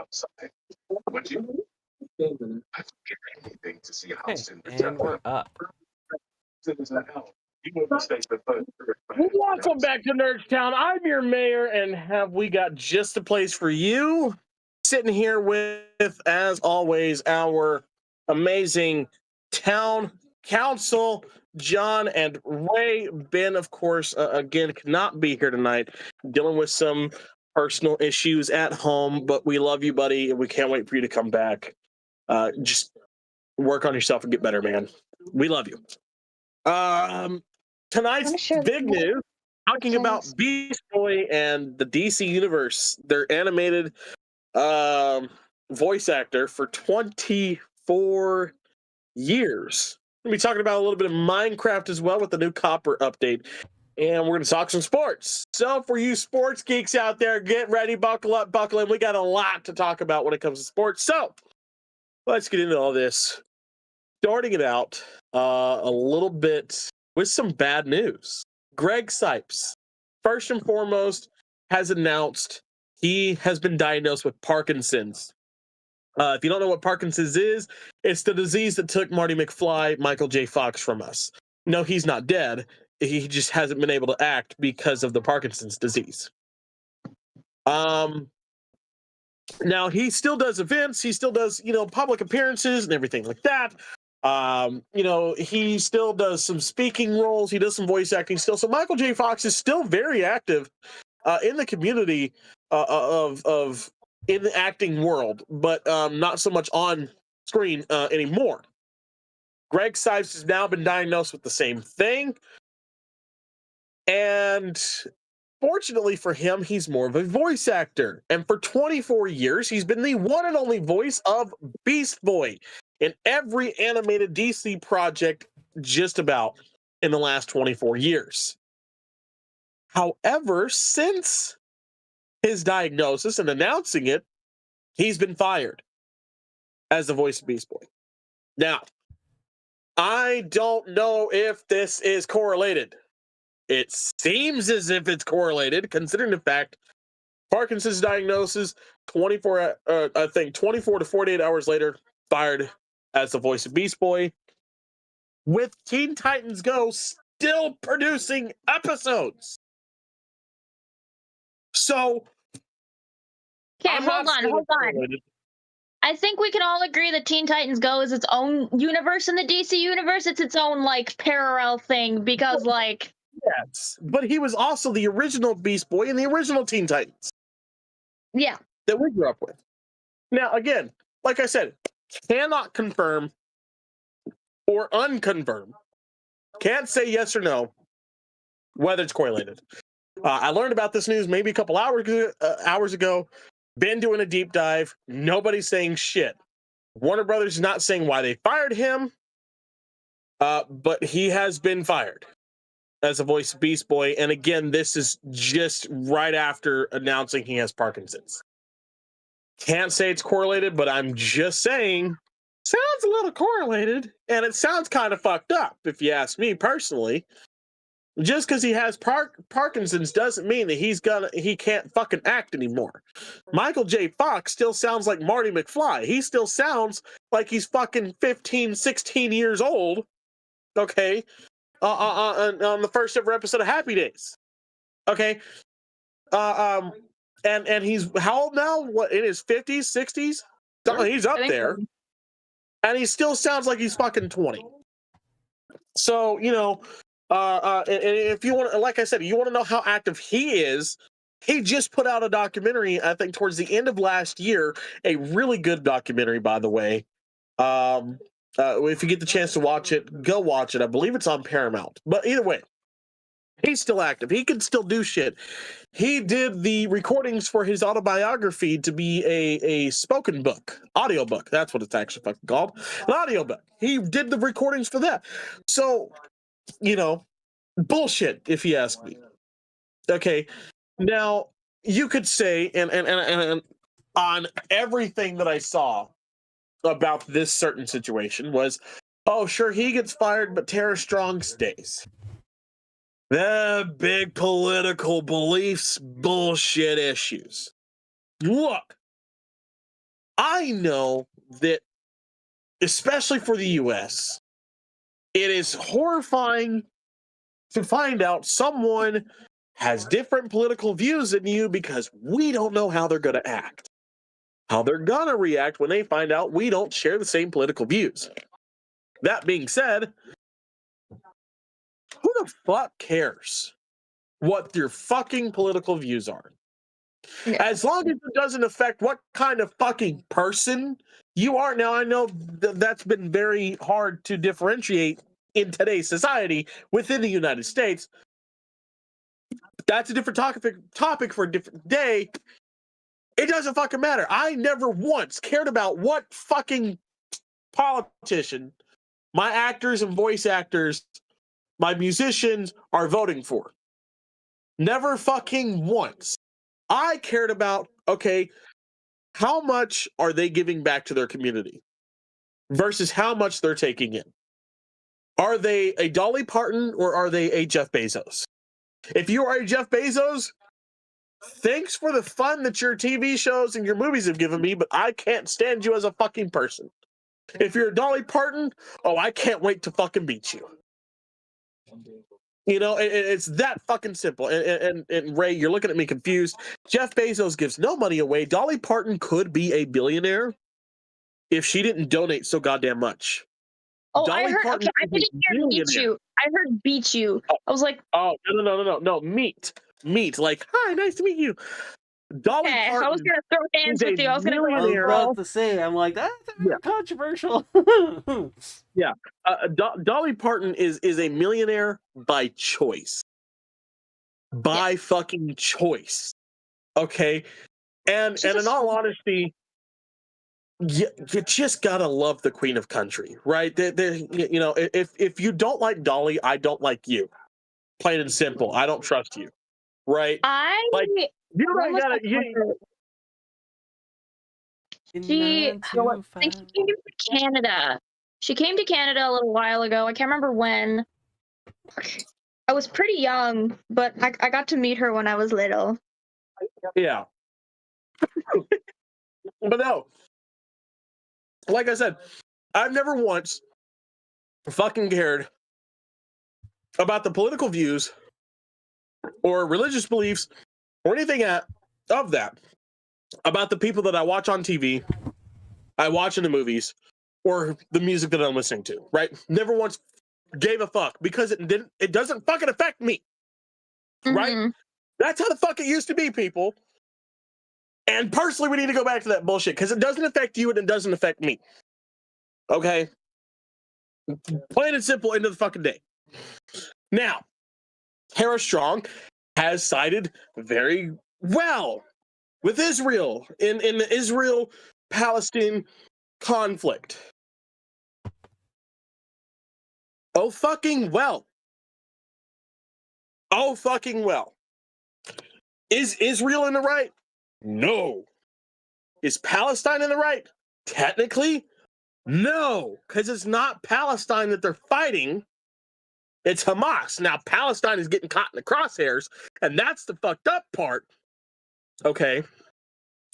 Okay, and we're up. Welcome back to Nerdstown. I'm your mayor, and have we got just the place for you? Sitting here with, as always, our amazing town council, John and Ray. Ben, of course, again, cannot be here tonight, dealing with some personal issues at home, but we love you, buddy, and we can't wait for you to come back. Just work on yourself and get better, man. We love you. Tonight's big news, talking about Beast Boy and the DC Universe, their animated voice actor for 24 years. We'll be talking about a little bit of Minecraft as well with the new Copper update. And we're going to talk some sports. So for you sports geeks out there, get ready, buckle up, buckle in. We got a lot to talk about when it comes to sports. So let's get into all this. Starting it out a little bit with some bad news. Greg Sipes, first and foremost, has announced he has been diagnosed with Parkinson's. If you don't know what Parkinson's is, it's the disease that took Marty McFly, Michael J. Fox from us. No, he's not dead. He just hasn't been able to act because of the Parkinson's disease. Now he still does events. He still does, public appearances and everything like that. He still does some speaking roles. He does some voice acting still. So Michael J. Fox is still very active in the community in the acting world, but not so much on screen anymore. Greg Sipes has now been diagnosed with the same thing. And fortunately for him, he's more of a voice actor. And for 24 years, he's been the one and only voice of Beast Boy in every animated DC project just about in the last 24 years. However, since his diagnosis and announcing it, he's been fired as the voice of Beast Boy. Now, I don't know if this is correlated. It seems as if it's correlated, considering the fact Parkinson's diagnosis, 24 to 48 hours later, fired as the voice of Beast Boy, with Teen Titans Go still producing episodes. So, okay, hold on. I think we can all agree that Teen Titans Go is its own universe in the DC universe. It's its own, parallel thing, because, Yes, but he was also the original Beast Boy in the original Teen Titans. Yeah. That we grew up with. Now, again, like I said, cannot confirm or unconfirm. Can't say yes or no whether it's correlated. I learned about this news maybe a couple hours ago. Been doing a deep dive. Nobody's saying shit. Warner Brothers is not saying why they fired him, but he has been fired as a voice of Beast Boy. And again, this is just right after announcing he has Parkinson's. Can't say it's correlated, but I'm just saying, sounds a little correlated, and it sounds kind of fucked up, if you ask me personally. Just because he has Parkinson's doesn't mean that he can't fucking act anymore. Michael J. Fox still sounds like Marty McFly. He still sounds like he's fucking 15, 16 years old, okay, on the first ever episode of Happy Days. Okay. And he's how old now? What, in his 50s, 60s? Sure. He's up there. So. And he still sounds like he's fucking 20. So, and if you want, like I said, you want to know how active he is, he just put out a documentary, I think towards the end of last year, a really good documentary, by the way. If you get the chance to watch it, go watch it. I believe it's on Paramount. But either way, he's still active. He can still do shit. He did the recordings for his autobiography to be a spoken book, audiobook. That's what it's actually fucking called, an audiobook. He did the recordings for that. So, bullshit, if you ask me. Okay, now you could say, and on everything that I saw about this certain situation was, oh, sure, he gets fired, but Tara Strong stays. The big political beliefs, bullshit issues. Look, I know that, especially for the US, it is horrifying to find out someone has different political views than you because we don't know how they're going to act, how they're going to react when they find out we don't share the same political views. That being said, who the fuck cares what your fucking political views are? Yeah. As long as it doesn't affect what kind of fucking person you are. Now, I know that's been very hard to differentiate in today's society within the United States. That's a different topic for a different day. It doesn't fucking matter. I never once cared about what fucking politician my actors and voice actors, my musicians are voting for. Never fucking once. I cared about, okay, how much are they giving back to their community versus how much they're taking in? Are they a Dolly Parton or are they a Jeff Bezos? If you are a Jeff Bezos, thanks for the fun that your TV shows and your movies have given me, but I can't stand you as a fucking person. If you're a Dolly Parton, oh, I can't wait to fucking beat you. You know, it's that fucking simple. And Ray, you're looking at me confused. Jeff Bezos gives no money away. Dolly Parton could be a billionaire if she didn't donate so goddamn much. Oh, Dolly I heard. Parton okay, I didn't hear beat you. I heard beat you. Oh, I was like, oh no, meet. Like, hi, nice to meet you. Dolly Parton. I was gonna throw hands with you. I was about to say, I'm like, that's controversial. Yeah, Dolly Parton is a millionaire by choice. By fucking choice. Okay, and in all honesty, you just gotta love the Queen of Country, right? You know, if you don't like Dolly, I don't like you. Plain and simple. I don't trust you, right? You don't gotta. She came to Canada. She came to Canada a little while ago. I can't remember when. I was pretty young, but I got to meet her when I was little. Yeah. But no. Like I said, I've never once fucking cared about the political views or religious beliefs or anything of that about the people that I watch on TV, I watch in the movies, or the music that I'm listening to, right? Never once gave a fuck because it doesn't fucking affect me, right? That's how the fuck it used to be, people. And personally, we need to go back to that bullshit because it doesn't affect you and it doesn't affect me. Okay? Plain and simple, end of the fucking day. Now, Tara Strong has sided very well with Israel in the Israel-Palestine conflict. Oh, fucking well. Oh, fucking well. Is Israel in the right? No. Is Palestine in the right? Technically, no, because it's not Palestine that they're fighting. It's Hamas. Now, Palestine is getting caught in the crosshairs, and that's the fucked up part. Okay.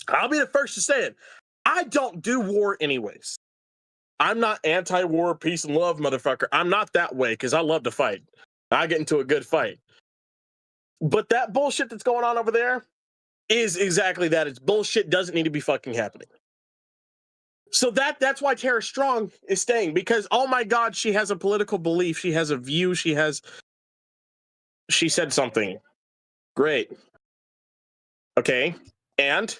I'll be the first to say it. I don't do war anyways. I'm not anti-war, peace and love, motherfucker. I'm not that way because I love to fight. I get into a good fight. But that bullshit that's going on over there is exactly that. It's bullshit. Doesn't need to be fucking happening. So that's why Tara Strong is staying, because, oh my God, she has a political belief. She has a view. She said something. Great. Okay. And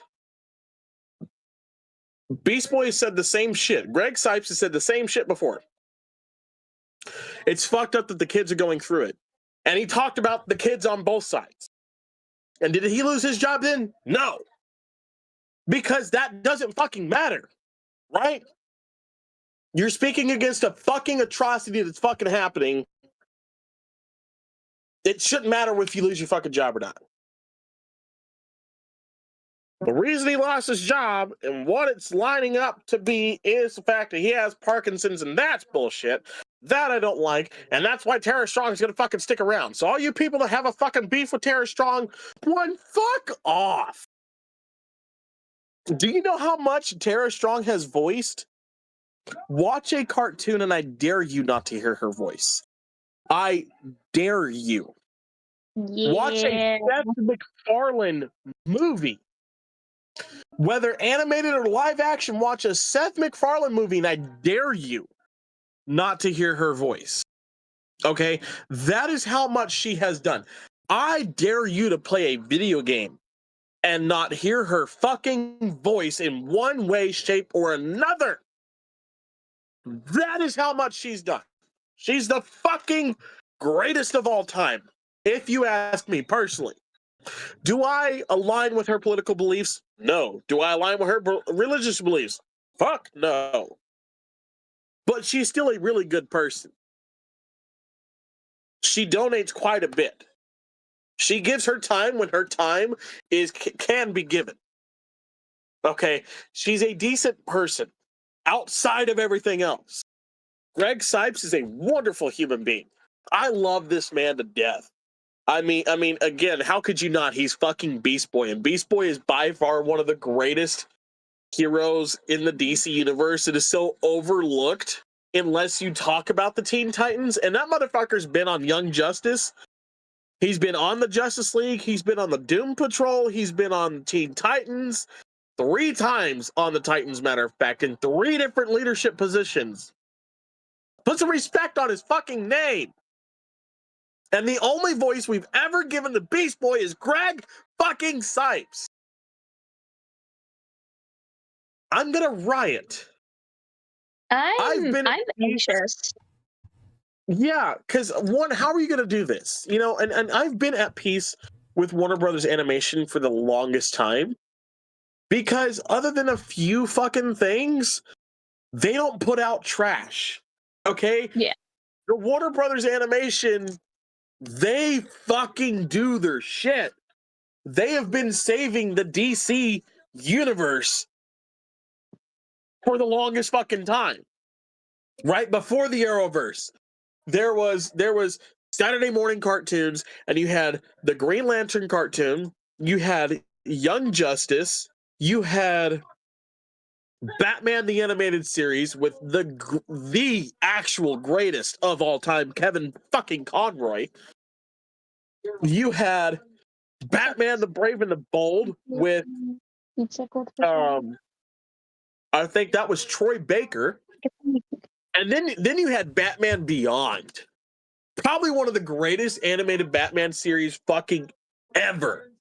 Beast Boy said the same shit. Greg Sipes has said the same shit before. It's fucked up that the kids are going through it. And he talked about the kids on both sides. And did he lose his job then? No. Because that doesn't fucking matter. Right? You're speaking against a fucking atrocity that's fucking happening. It shouldn't matter if you lose your fucking job or not. The reason he lost his job and what it's lining up to be is the fact that he has Parkinson's, and that's bullshit. That I don't like, and that's why Tara Strong is gonna fucking stick around. So all you people that have a fucking beef with Tara Strong, one, fuck off. Do you know how much Tara Strong has voiced? Watch a cartoon and I dare you not to hear her voice. I dare you. Watch a Yeah. Seth MacFarlane movie. Whether animated or live action, watch a Seth MacFarlane movie and I dare you not to hear her voice. Okay? That is how much she has done. I dare you to play a video game and not hear her fucking voice in one way, shape, or another. That is how much she's done. She's the fucking greatest of all time, if you ask me personally. Do I align with her political beliefs? No. Do I align with her religious beliefs? Fuck no. But she's still a really good person. She donates quite a bit. She gives her time when her time can be given. Okay, she's a decent person outside of everything else. Greg Sipes is a wonderful human being. I love this man to death. I mean, again, how could you not? He's fucking Beast Boy, and Beast Boy is by far one of the greatest heroes in the DC universe. It is so overlooked unless you talk about the Teen Titans, and that motherfucker's been on Young Justice. He's been on the Justice League. He's been on the Doom Patrol. He's been on Teen Titans 3 times on the Titans, matter of fact, in 3 different leadership positions. Put some respect on his fucking name. And the only voice we've ever given to Beast Boy is Greg fucking Sipes. I'm gonna riot. I'm anxious. Yeah, because one, how are you gonna do this? You know, and I've been at peace with Warner Brothers Animation for the longest time. Because other than a few fucking things, they don't put out trash. Okay? Yeah. The Warner Brothers Animation, they fucking do their shit. They have been saving the DC universe for the longest fucking time. Right before the Arrowverse, there was Saturday morning cartoons, and you had the Green Lantern cartoon, you had Young Justice, you had Batman the Animated Series with the actual greatest of all time, Kevin fucking Conroy. You had Batman the Brave and the Bold with I think that was Troy Baker. And then you had Batman Beyond. Probably one of the greatest animated Batman series fucking ever.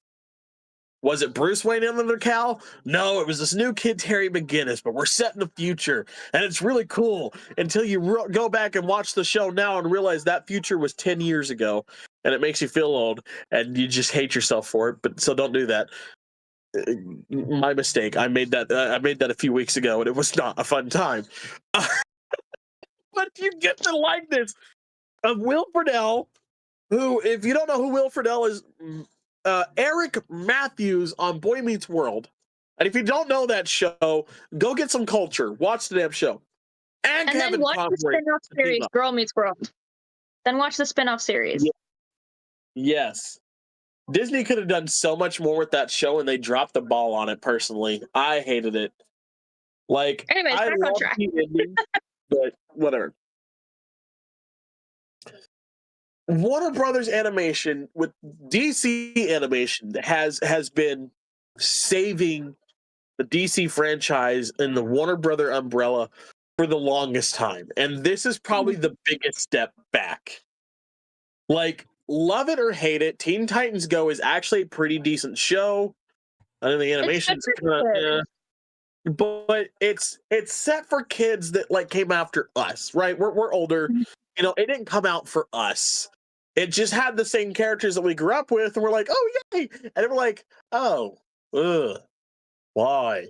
Was it Bruce Wayne under Cal? No, it was this new kid, Terry McGinnis, but we're set in the future, and it's really cool until you go back and watch the show now and realize that future was 10 years ago, and it makes you feel old, and you just hate yourself for it, but so don't do that. My mistake. I made that a few weeks ago, and it was not a fun time. But you get the likeness of Will Friedle, who, if you don't know who Will Friedle is, Eric Matthews on Boy Meets World. And if you don't know that show, go get some culture. Watch the damn show. And Kevin then watch the spin-off series, Girl Meets World. Then watch the spin-off series. Yeah. Yes. Disney could have done so much more with that show, and they dropped the ball on it, personally. I hated it. Like, anyways, I back on love track. the ending, but whatever. Warner Brothers Animation with DC Animation has been saving the DC franchise in the Warner Brother umbrella for the longest time. And this is probably the biggest step back. Like, love it or hate it, Teen Titans Go is actually a pretty decent show. I know the animation's but it's set for kids that like came after us, right? We're older. You know, it didn't come out for us. It just had the same characters that we grew up with, and we're like, oh yay! And we're like, oh, ugh, why?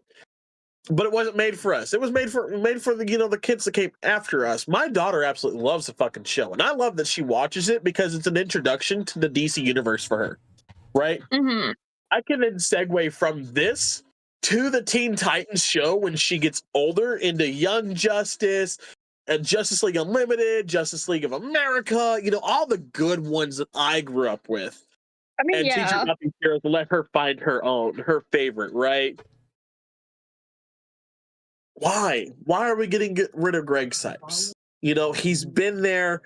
But it wasn't made for us. It was made for the the kids that came after us. My daughter absolutely loves the fucking show, and I love that she watches it because it's an introduction to the DC universe for her, right? Mm-hmm. I can then segue from this to the Teen Titans show when she gets older into Young Justice and Justice League Unlimited, Justice League of America, all the good ones that I grew up with. I mean, and teach her about these heroes and let her find her favorite, right? why? Why are we get rid of Greg Sipes? You know, he's been there,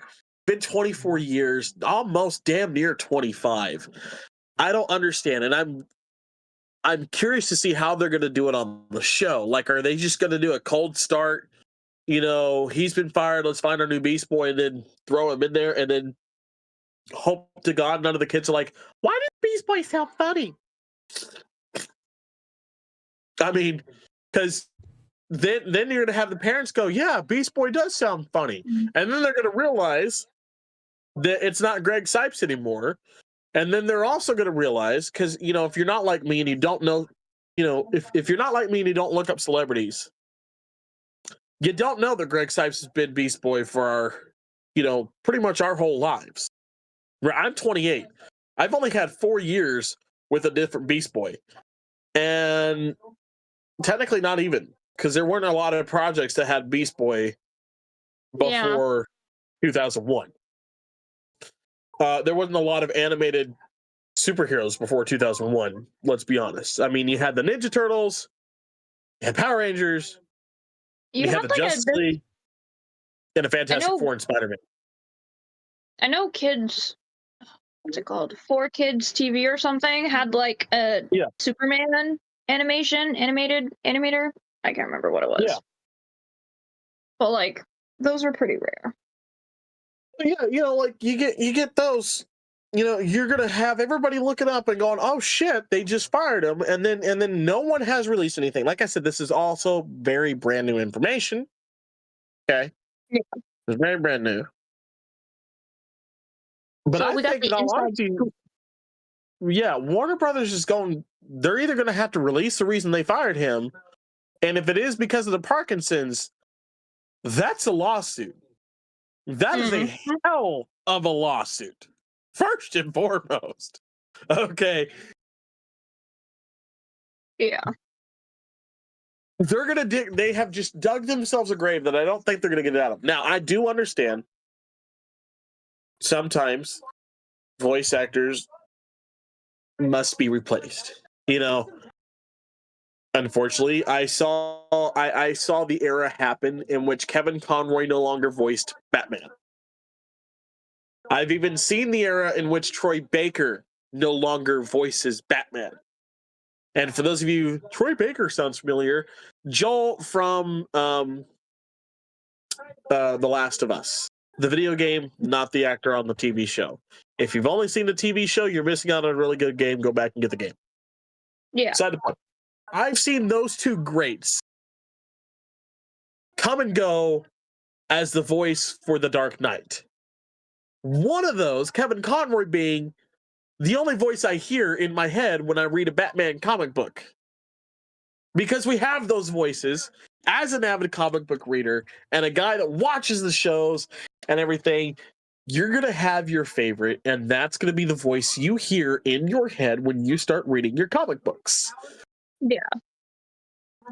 been 24 years, almost damn near 25. I don't understand, and I'm curious to see how they're going to do it on the show. Like, are they just going to do a cold start? You know, he's been fired. Let's find our new Beast Boy and then throw him in there, and then hope to God none of the kids are like, why did Beast Boy sound funny? I mean, because then you're going to have the parents go, yeah, Beast Boy does sound funny. And then they're going to realize that it's not Greg Sipes anymore. And then they're also going to realize, because, you know, if you're not like me and you don't know, you know, if you're not like me and you don't look up celebrities, you don't know that Greg Sipes has been Beast Boy for our, you know, pretty much our whole lives. I'm 28. I've only had 4 years with a different Beast Boy. And technically not even, because there weren't a lot of projects that had Beast Boy before 2001. There wasn't a lot of animated superheroes before 2001, let's be honest. I mean, you had the Ninja Turtles, you had Power Rangers, you had the like Justice League, and a Fantastic Four and Spider-Man. I know kids, what's it called? 4Kids TV or something had like a Superman animator. I can't remember what it was. Yeah. But like those were pretty rare. Yeah, you know, like you get those, you know, you're gonna have everybody looking up and going, oh shit, they just fired him, and then no one has released anything. Like I said, this is also very brand new information. Okay. Yeah. It's very brand new. But so I think in all honesty, yeah, Warner Brothers is going, they're either gonna have to release the reason they fired him, and if it is because of the Parkinson's, that's a lawsuit. That is a hell of a lawsuit. First and foremost. Okay. Yeah. They're going to they have just dug themselves a grave that I don't think they're going to get out of. Now, I do understand sometimes voice actors must be replaced. You know, unfortunately, I saw the era happen in which Kevin Conroy no longer voiced Batman. I've even seen the era in which Troy Baker no longer voices Batman. And for those of you, Troy Baker sounds familiar. Joel from The Last of Us. The video game, not the actor on the TV show. If you've only seen the TV show, you're missing out on a really good game. Go back and get the game. Yeah. Side the point. I've seen those two greats come and go as the voice for The Dark Knight. One of those, Kevin Conroy, being the only voice I hear in my head when I read a Batman comic book. Because we have those voices as an avid comic book reader and a guy that watches the shows and everything, you're going to have your favorite, and that's going to be the voice you hear in your head when you start reading your comic books. Yeah.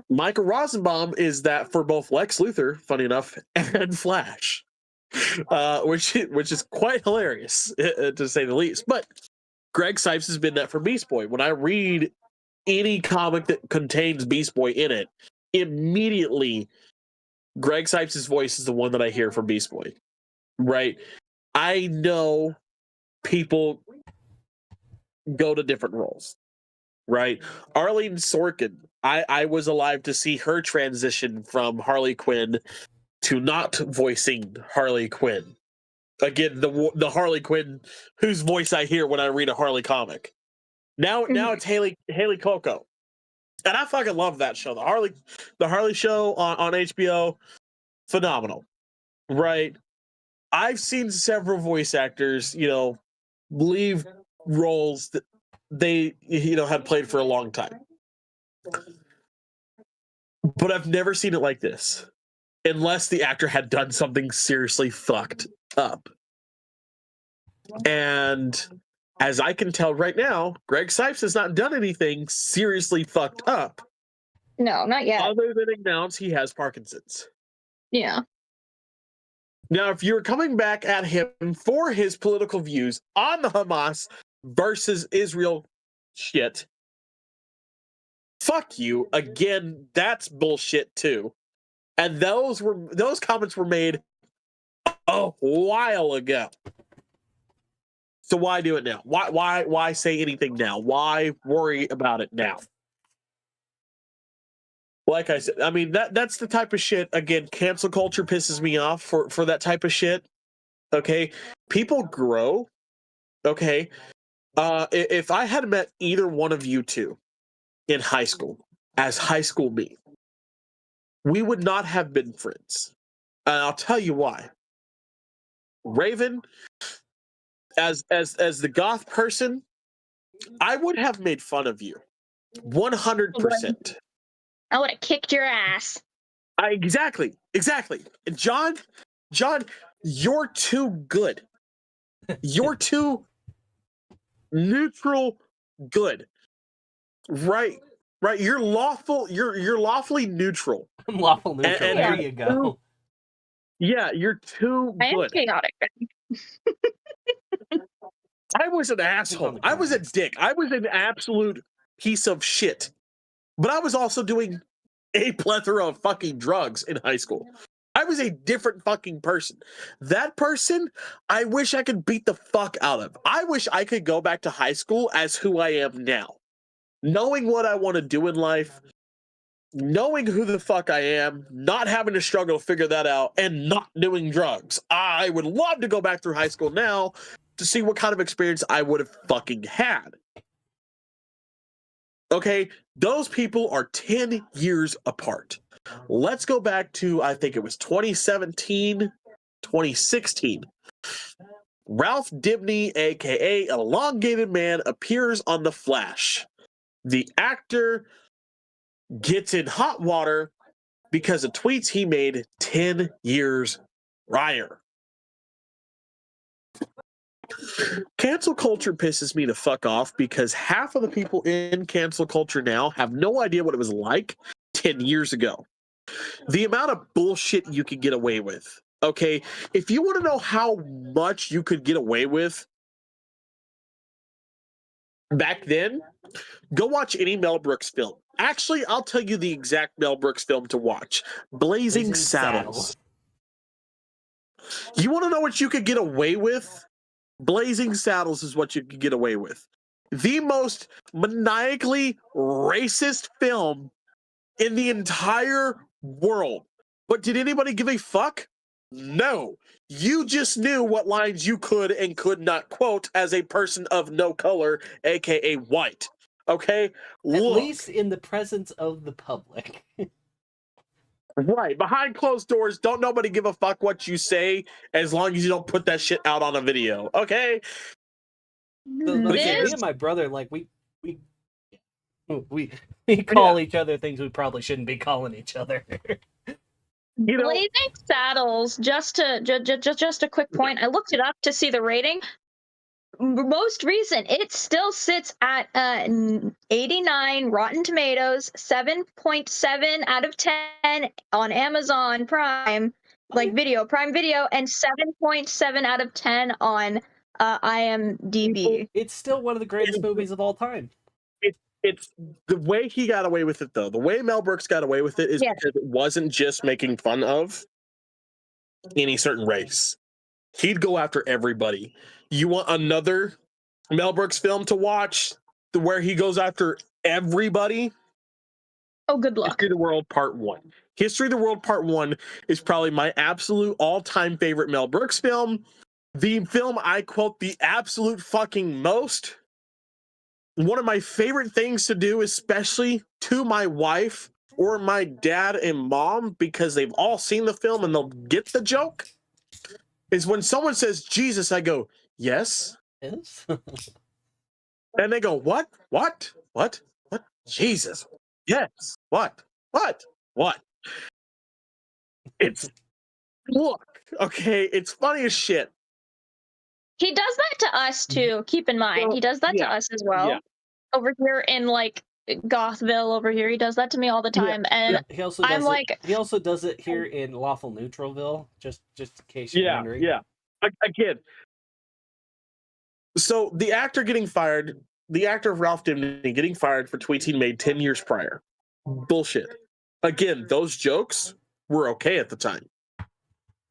Michael Rosenbaum is that for both Lex Luthor, funny enough, and Flash. Which is quite hilarious, to say the least. But Greg Sipes has been that for Beast Boy. When I read any comic that contains Beast Boy in it, immediately Greg Sipes' voice is the one that I hear from Beast Boy. Right? I know people go to different roles. Right? Arlene Sorkin, I was alive to see her transition from Harley Quinn to not voicing Harley Quinn. Again, the Harley Quinn whose voice I hear when I read a Harley comic. Now it's Haley Coco. And I fucking love that show. The Harley show on HBO, phenomenal. Right? I've seen several voice actors, you know, leave roles that they, you know, had played for a long time. But I've never seen it like this. Unless the actor had done something seriously fucked up. And as I can tell right now, Greg Sipes has not done anything seriously fucked up. No, not yet. Other than announce he has Parkinson's. Yeah. Now, if you're coming back at him for his political views on the Hamas versus Israel shit, fuck you. Again, that's bullshit too. And those comments were made a while ago. So why do it now? Why say anything now? Why worry about it now? Like I said, I mean that's the type of shit. Again, cancel culture pisses me off for that type of shit. Okay, people grow. Okay, if I had met either one of you two in high school as high school me, we would not have been friends, and I'll tell you why. Raven, as the goth person, I would have made fun of you, 100%. I would have kicked your ass. Exactly. John, you're too good. You're too neutral good. Right. You're lawful. You're lawfully neutral. I'm lawful neutral. And there you go. Yeah, you're too I am good. chaotic. I was an asshole. I was a dick. I was an absolute piece of shit. But I was also doing a plethora of fucking drugs in high school. I was a different fucking person. That person, I wish I could beat the fuck out of. I wish I could go back to high school as who I am now. Knowing what I want to do in life, knowing who the fuck I am, not having to struggle to figure that out, and not doing drugs. I would love to go back through high school now to see what kind of experience I would have fucking had. Okay, those people are 10 years apart. Let's go back to, I think it was 2017, 2016. Ralph Dibny, aka Elongated Man, appears on The Flash. The actor gets in hot water because of tweets he made 10 years prior. Cancel culture pisses me the fuck off because half of the people in cancel culture now have no idea what it was like 10 years ago. The amount of bullshit you can get away with. Okay, if you want to know how much you could get away with back then, go watch any Mel Brooks film. Actually, I'll tell you the exact Mel Brooks film to watch. Blazing Saddles. You want to know what you could get away with? Blazing Saddles is what you could get away with. The most maniacally racist film in the entire world. But did anybody give a fuck? No. You just knew what lines you could and could not quote as a person of no color, aka white. Okay? At Look. least in the presence of the public. Right. Behind closed doors, don't nobody give a fuck what you say as long as you don't put that shit out on a video. Okay? But again, me and my brother, like, we call each other things we probably shouldn't be calling each other. You know, Blazing Saddles, just a quick point. I looked it up to see the rating. Most recent, it still sits at 89 Rotten Tomatoes, 7.7 out of 10 on Amazon Prime, like Prime Video, and 7.7 out of 10 on IMDb. It's still one of the greatest movies of all time. It's the way he got away with it, though. The way Mel Brooks got away with it is because it wasn't just making fun of any certain race. He'd go after everybody. You want another Mel Brooks film to watch where he goes after everybody? Oh, good luck. History of the World Part 1. History of the World Part 1 is probably my absolute all-time favorite Mel Brooks film. The film I quote the absolute fucking most. One of my favorite things to do, especially to my wife or my dad and mom, because they've all seen the film and they'll get the joke, is when someone says Jesus, I go, yes. Yes. And they go, what? Jesus. Yes. What? It's, look, okay, it's funny as shit. He does that to us too. Keep in mind, he does that to us as well. Yeah. Over here in like Gothville, over here, he does that to me all the time. And he also does it here in Lawful Neutralville, just in case you're wondering. Yeah. Again, so the actor of Ralph Dibny getting fired for tweets he made 10 years prior. Bullshit. Again, those jokes were okay at the time.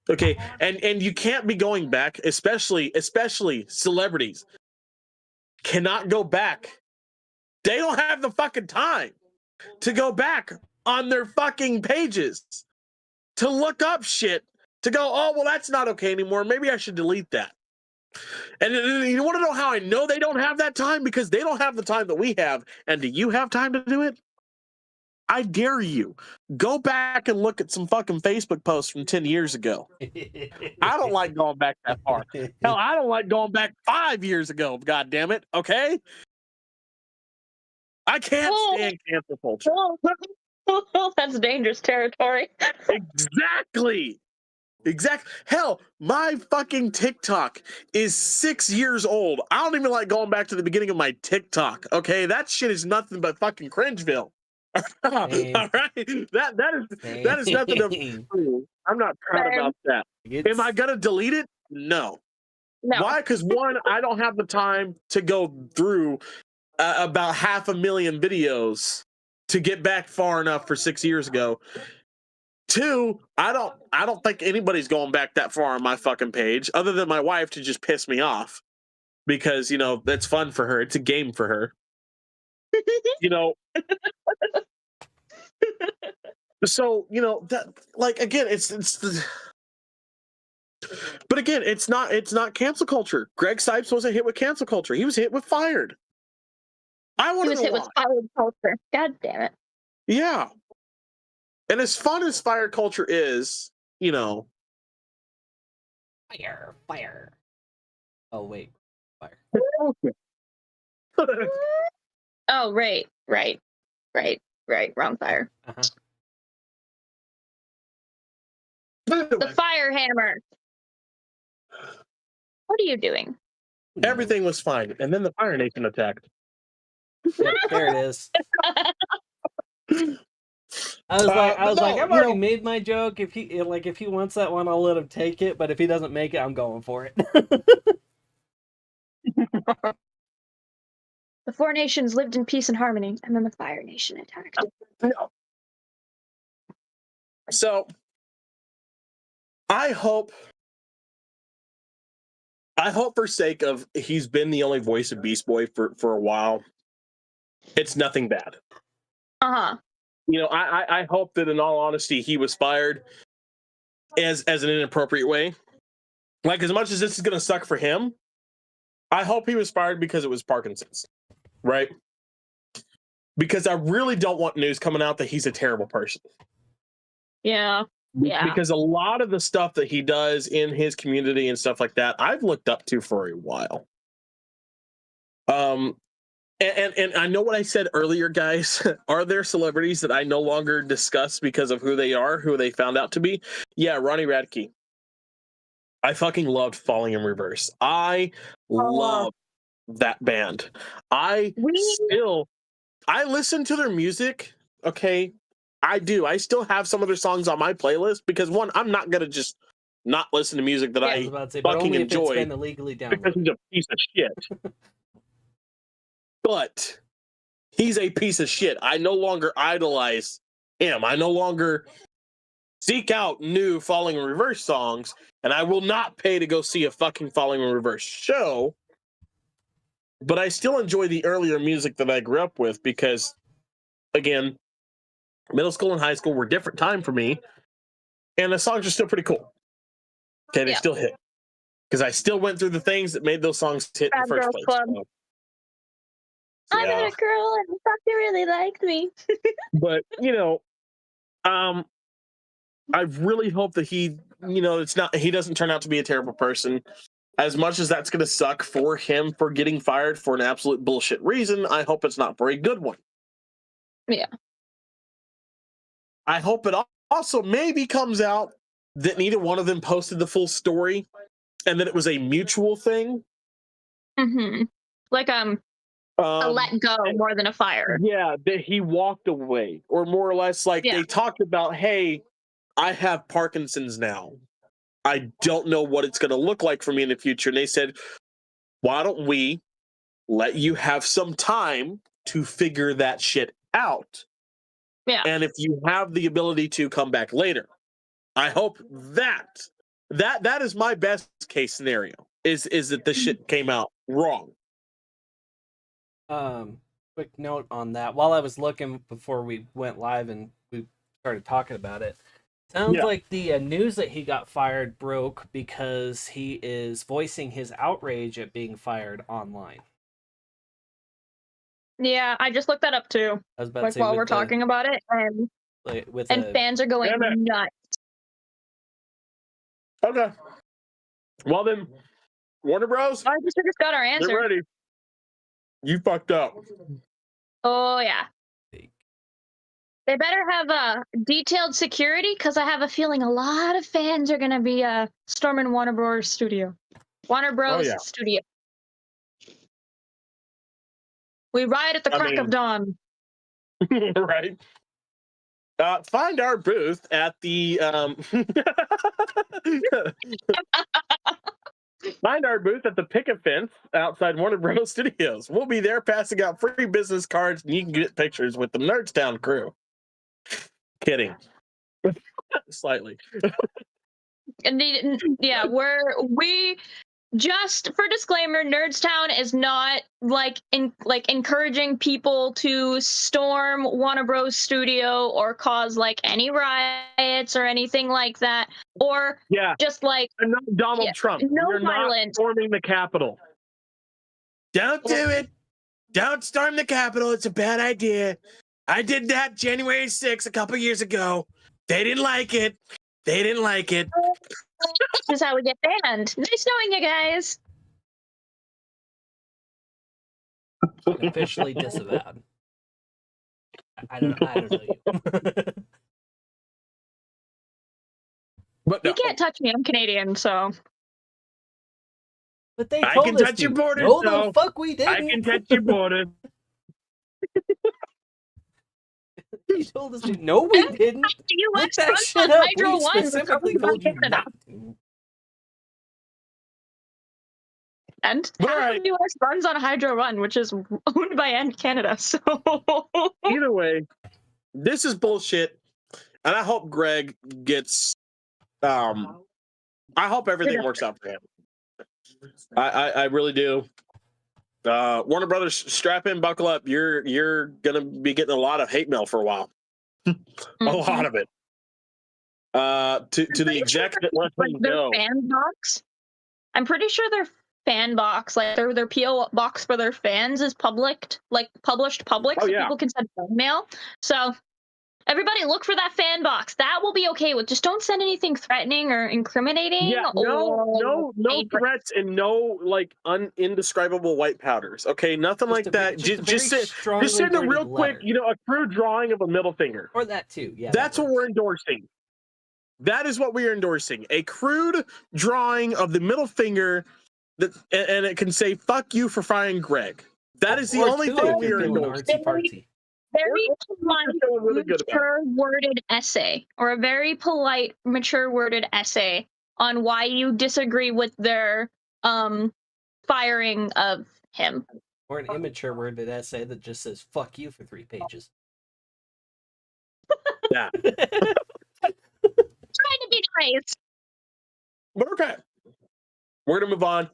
Okay, and you can't be going back, especially celebrities cannot go back. They don't have the fucking time to go back on their fucking pages to look up shit to go, oh, well, that's not okay anymore. Maybe I should delete that. And you want to know how I know they don't have that time? Because they don't have the time that we have. And do you have time to do it? I dare you. Go back and look at some fucking Facebook posts from 10 years ago. I don't like going back that far. Hell, I don't like going back 5 years ago, God damn it, okay? I can't stand cancel culture. That's dangerous territory. Exactly. Hell, my fucking TikTok is 6 years old. I don't even like going back to the beginning of my TikTok. Okay, that shit is nothing but fucking cringeville. All right, that is nothing of. I'm not proud about that. Am I gonna delete it? No. Why? Because one, I don't have the time to go through about 500,000 videos to get back far enough for 6 years ago. Two, I don't think anybody's going back that far on my fucking page, other than my wife to just piss me off, because that's fun for her. It's a game for her. So that, like, again, but again, it's not cancel culture. Greg Sipes wasn't hit with cancel culture. He was hit with fired. I want to know hit with fired culture. God damn it. Yeah. And as fun as fire culture is, Fire. Oh, wait. Fire. Oh, right. Wrong fire. Uh-huh. The fire hammer. What are you doing? Everything was fine, and then the Fire Nation attacked. Yep, there it is. I was like, I've already made my joke. If he wants that one, I'll let him take it. But if he doesn't make it, I'm going for it. The four nations lived in peace and harmony, and then the Fire Nation attacked. So, I hope for sake of he's been the only voice of Beast Boy for a while, it's nothing bad. Uh-huh. I hope that in all honesty he was fired as an inappropriate way. Like, as much as this is going to suck for him, I hope he was fired because it was Parkinson's, right? Because I really don't want news coming out that he's a terrible person. Yeah. Because a lot of the stuff that he does in his community and stuff like that, I've looked up to for a while. And I know what I said earlier, guys. Are there celebrities that I no longer discuss because of who they are, who they found out to be? Yeah, Ronnie Radke. I fucking loved Falling in Reverse. I love that band. I listen to their music, okay? I do. I still have some of their songs on my playlist because, one, I'm not going to just not listen to music that I fucking enjoy if it's been illegally downloaded. Because he's a piece of shit. But he's a piece of shit. I no longer idolize him. I no longer seek out new Falling in Reverse songs, and I will not pay to go see a fucking Falling in Reverse show. But I still enjoy the earlier music that I grew up with because, again, middle school and high school were a different time for me, and the songs are still pretty cool. Okay, they still hit. Because I still went through the things that made those songs hit in the first place. So, I met a girl and thought she really liked me. But, I really hope that he doesn't turn out to be a terrible person. As much as that's going to suck for him for getting fired for an absolute bullshit reason, I hope it's not for a good one. Yeah. I hope it also maybe comes out that neither one of them posted the full story and that it was a mutual thing. Mm-hmm. Like, a let go more than a fire. Yeah, that he walked away, or more or less like they talked about, hey, I have Parkinson's now. I don't know what it's going to look like for me in the future. And they said, why don't we let you have some time to figure that shit out? Yeah. And if you have the ability to come back later. I hope that is my best case scenario. Is that this shit came out wrong. Quick note on that. While I was looking before we went live and we started talking about it, sounds like the news that he got fired broke because he is voicing his outrage at being fired online. Yeah, I just looked that up too. I was about like to say while we're talking about it, and fans are going nuts. Okay. Well then, Warner Bros. I just got our answer. They're ready. You fucked up. Oh yeah. They better have detailed security, because I have a feeling a lot of fans are gonna be storming Warner Bros. Studio. Warner Bros. Studio. We ride at the crack of dawn. Right. Find our booth at the find our booth at the picket fence outside Warner Bros. Studios. We'll be there passing out free business cards, and you can get pictures with the Nerdstown crew. Kidding. Slightly. Indeed, yeah, we just for disclaimer, Nerdstown is not encouraging people to storm Warner Bros. Studio or cause any riots or anything like that, or just and not Donald Trump. No We're violence. Not storming the Capitol. Don't do it. Don't storm the Capitol. It's a bad idea. I did that January 6th a couple years ago. They didn't like it. This is how we get banned. Nice knowing you guys. Officially disavowed. I don't know you. But you can't touch me. I'm Canadian, so. But they I told can us touch your borders. No, though. the fuck we didn't. I can touch your borders. They told us no, we didn't. Look that shit up. We specifically told you not to. And half of US runs on Hydro Run, which is owned by Canada. So either way, this is bullshit, and I hope Greg gets. I hope everything works out for him. I really do. Warner Brothers, strap in, buckle up. You're gonna be getting a lot of hate mail for a while. A lot of it. To the exec that lets me go. Fan box. I'm pretty sure their fan box, their PO box for their fans, is published public, so people can send fan mail. So everybody, look for that fan box. That will be okay with. Just don't send anything threatening or incriminating. Yeah, no threats and no indescribable white powders. Okay, nothing like that. Just send a real quick, a crude drawing of a middle finger. Or that too. Yeah, that's what we're endorsing. That is what we are endorsing. A crude drawing of the middle finger, and it can say "fuck you" for firing Greg. That is the only thing we are endorsing. Very polite, mature worded essay, or a very polite, mature worded essay on why you disagree with their firing of him. Or an immature worded essay that just says "fuck you" for 3 pages. Yeah. Trying to be nice. But okay. We're gonna move on.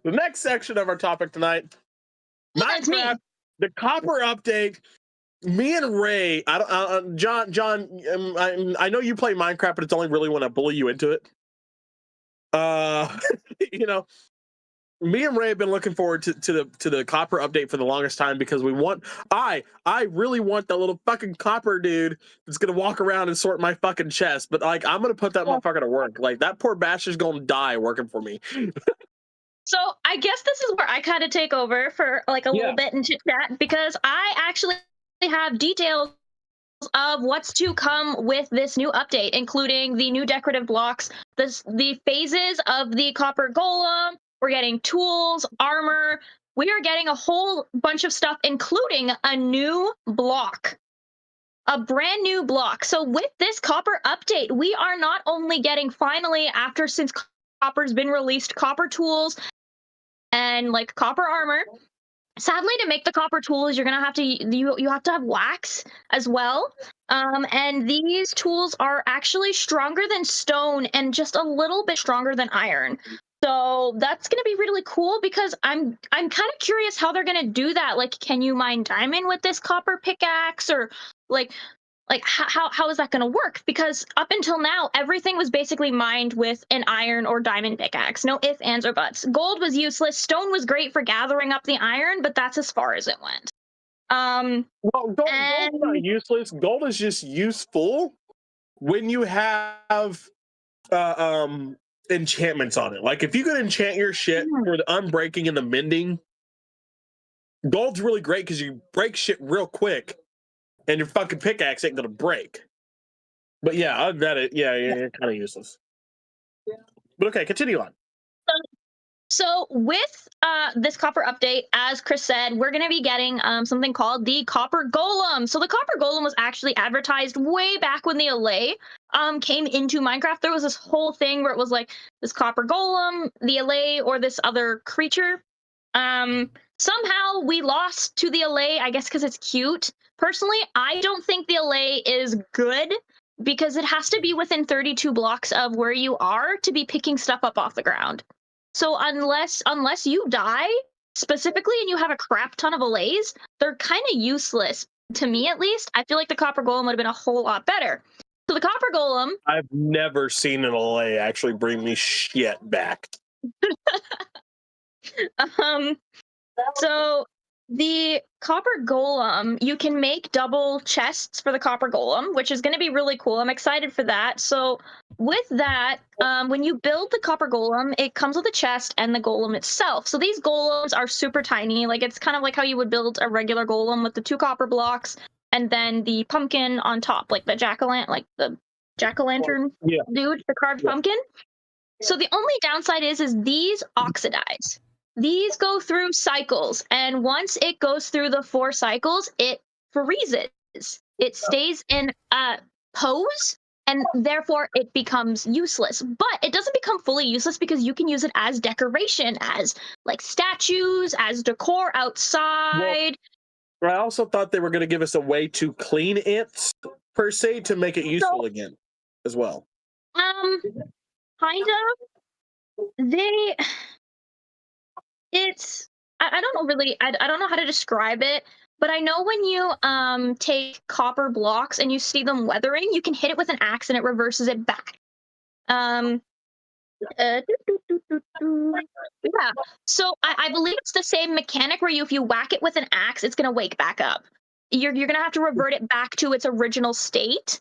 The next section of our topic tonight. Minecraft, the copper update. Me and Ray, John, I know you play Minecraft, but it's only really when I bully you into it. Me and Ray have been looking forward to the copper update for the longest time, because I really want that little fucking copper dude that's gonna walk around and sort my fucking chest. But I'm gonna put that motherfucker to work. That poor bastard's gonna die working for me. So I guess this is where I kind of take over for a little bit and chit chat, because I actually have details of what's to come with this new update, including the new decorative blocks, the phases of the copper golem. We're getting tools, armor. We are getting a whole bunch of stuff, including a new block, a brand new block. So with this copper update, we are not only getting, finally, since copper's been released, copper tools and copper armor. sadly, to make the copper tools, you're gonna have to you have to have wax as well. And these tools are actually stronger than stone and just a little bit stronger than iron. So that's gonna be really cool because I'm kind of curious how they're gonna do that. Like, can you mine diamond with this copper pickaxe, or like how is that going to work? Because up until now, everything was basically mined with an iron or diamond pickaxe. No ifs, ands, or buts. Gold was useless. Stone was great for gathering up the iron, but that's as far as it went. Well, gold's not useless. Gold is just useful when you have enchantments on it. Like if you could enchant your shit for the unbreaking and the mending, gold's really great because you break shit real quick. And your fucking pickaxe ain't gonna break. But yeah, other than that, you're kind of useless. But okay, continue on. So with this copper update, as Chris said, we're going to be getting something called the Copper Golem. So the Copper Golem was actually advertised way back when the Allay came into Minecraft. There was this whole thing where it was like this Copper Golem, the Allay, or this other creature. Somehow we lost to the Allay, I guess because it's cute. Personally, I don't think the Allay is good because it has to be within 32 blocks of where you are to be picking stuff up off the ground. So unless you die specifically and you have a crap ton of Allays, they're kind of useless to me, at least. I feel like the Copper Golem would have been a whole lot better. So the Copper Golem, I've never seen an Allay actually bring me shit back. So the Copper Golem, you can make double chests for the Copper Golem, which is going to be really cool. I'm excited for that. So with that, when you build the Copper Golem, it comes with a chest and the golem itself. So these golems are super tiny. Like it's kind of like how you would build a regular golem with the 2 copper blocks and then the pumpkin on top, like the jack-o'-lantern dude, the carved pumpkin. So the only downside is these oxidize. These go through cycles, and once it goes through the 4 cycles, it freezes. It stays in pose, and therefore it becomes useless. But it doesn't become fully useless because you can use it as decoration, as like statues, as decor outside. Well, I also thought they were going to give us a way to clean it, per se, to make it useful again, as well. Kind of. I don't know really, I don't know how to describe it, but I know when you take copper blocks and you see them weathering, you can hit it with an axe and it reverses it back. Yeah, so I believe it's the same mechanic where if you whack it with an axe, it's gonna wake back up. You're gonna have to revert it back to its original state.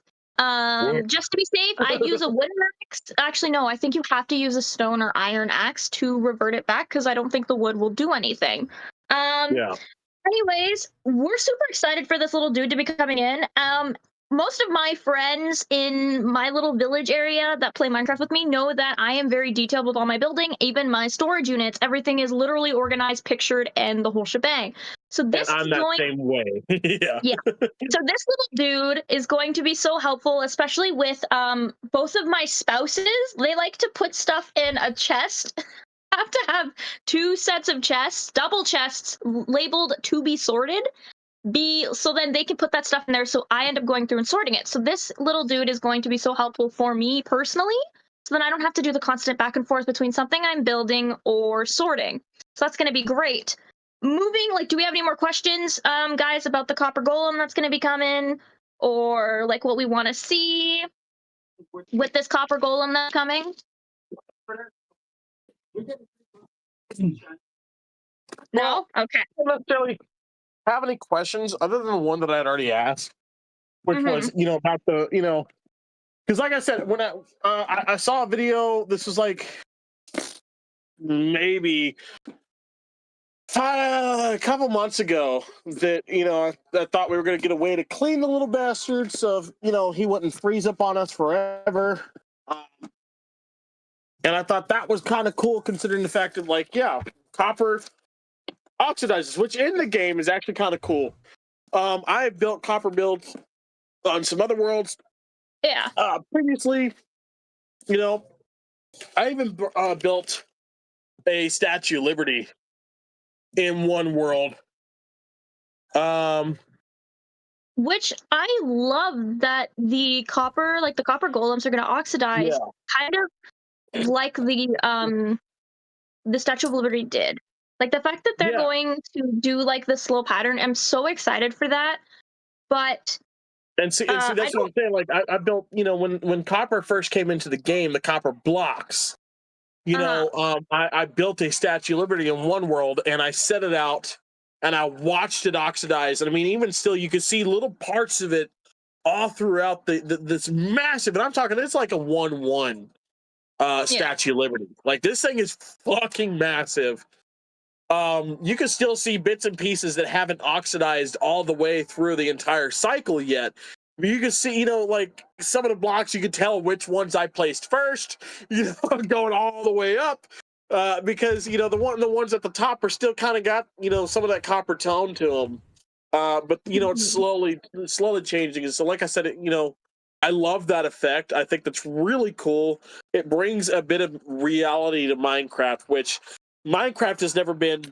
Just to be safe, I'd use a wooden axe. Actually, no, I think you have to use a stone or iron axe to revert it back because I don't think the wood will do anything. Yeah. Anyways, we're super excited for this little dude to be coming in. Most of my friends in my little village area that play Minecraft with me know that I am very detailed with all my building, even my storage units. Everything is literally organized, pictured, and the whole shebang. So this I'm that same way. Yeah. So this little dude is going to be so helpful, especially with both of my spouses. They like to put stuff in a chest. Have to have 2 sets of chests, double chests labeled to be sorted. So then they can put that stuff in there, so I end up going through and sorting it. So this little dude is going to be so helpful for me personally, so then I don't have to do the constant back and forth between something I'm building or sorting. So that's going to be great. Moving, like, do we have any more questions, guys, about the Copper Golem that's going to be coming, or like what we want to see with this Copper Golem that's coming? No? Okay. I don't necessarily have any questions other than the one that I had already asked, which was, about the, because like I said, when I saw a video, this was like maybe a couple months ago that, I thought we were going to get a way to clean the little bastard so, he wouldn't freeze up on us forever. And I thought that was kind of cool considering the fact that, like, copper oxidizes, which in the game is actually kind of cool. I have built copper builds on some other worlds. Yeah. Previously, I even built a Statue of Liberty in one world. Which I love that the copper, like the copper golems, are going to oxidize, kind of like the Statue of Liberty did. Like the fact that they're going to do like the slow pattern, I'm so excited for that. But and see that's what I'm saying. Like I built, when copper first came into the game, the copper blocks. I built a Statue of Liberty in one world, and I set it out, and I watched it oxidize. And I mean, even still, you could see little parts of it all throughout this massive. And I'm talking, it's like a 1-1 Statue of Liberty. Like this thing is fucking massive. You can still see bits and pieces that haven't oxidized all the way through the entire cycle yet. You can see, like some of the blocks, you can tell which ones I placed first, going all the way up. Because, the ones at the top are still kind of got, some of that copper tone to them. But, it's slowly changing. And so, like I said, I love that effect. I think that's really cool. It brings a bit of reality to Minecraft, which Minecraft has never been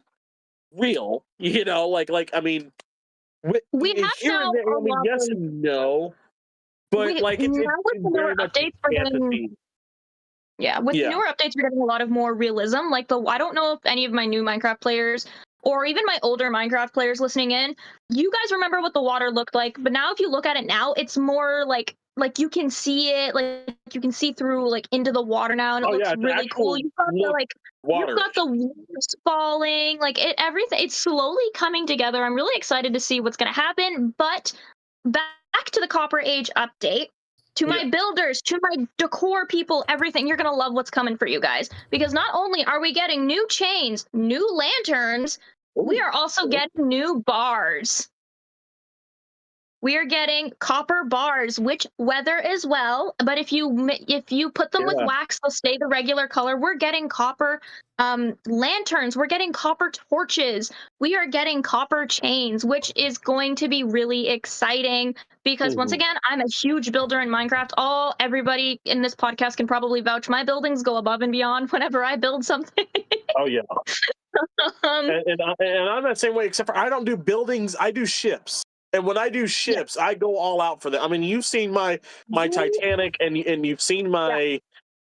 real, I mean, we have here now and there, I mean, yes and no, but it's newer updates for getting. Yeah, with newer updates, we're getting a lot of more realism. Like I don't know if any of my new Minecraft players or even my older Minecraft players listening in, you guys remember what the water looked like, but now if you look at it now, it's more like you can see it, like you can see through like into the water now, and it looks really cool. You've got the waves falling, like everything. It's slowly coming together. I'm really excited to see what's going to happen. But back to the Copper Age update. To my builders, to my decor people, everything, you're going to love what's coming for you guys. Because not only are we getting new chains, new lanterns, we are also getting new bars. We are getting copper bars, which weather as well. But if you put them with wax, they'll stay the regular color. We're getting copper lanterns. We're getting copper torches. We are getting copper chains, which is going to be really exciting because once again, I'm a huge builder in Minecraft. Everybody in this podcast can probably vouch. My buildings go above and beyond whenever I build something. Oh yeah. And I'm the same way, except for I don't do buildings. I do ships. And when I do ships, I go all out for them. I mean, you've seen my Titanic, and you've seen my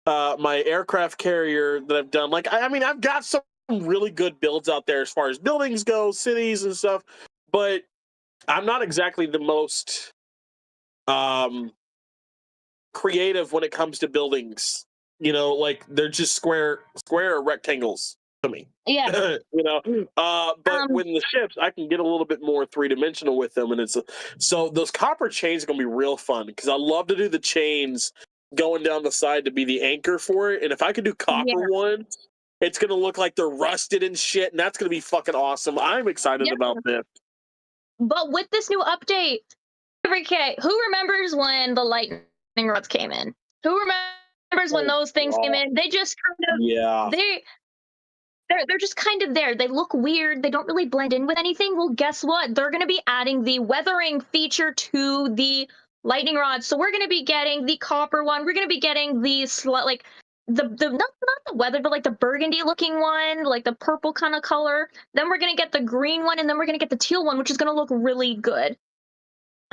my aircraft carrier that I've done. Like, I mean, I've got some really good builds out there as far as buildings go, cities and stuff. But I'm not exactly the most creative when it comes to buildings. Like they're just square or rectangles to me. Yeah. But when the ships, I can get a little bit more 3-dimensional with them, and so those copper chains are gonna be real fun because I love to do the chains going down the side to be the anchor for it. And if I could do copper ones, it's gonna look like they're rusted and shit, and that's gonna be fucking awesome. I'm excited about this. But with this new update, who remembers when the lightning rods came in? Who remembers when those things came in? They just kind of they're just kind of there. They look weird. They don't really blend in with anything. Well, guess what? They're going to be adding the weathering feature to the lightning rods. So we're going to be getting the copper one. We're going to be getting the not the weather, but like the burgundy looking one, like the purple kind of color. Then we're going to get the green one, and then we're going to get the teal one, which is going to look really good.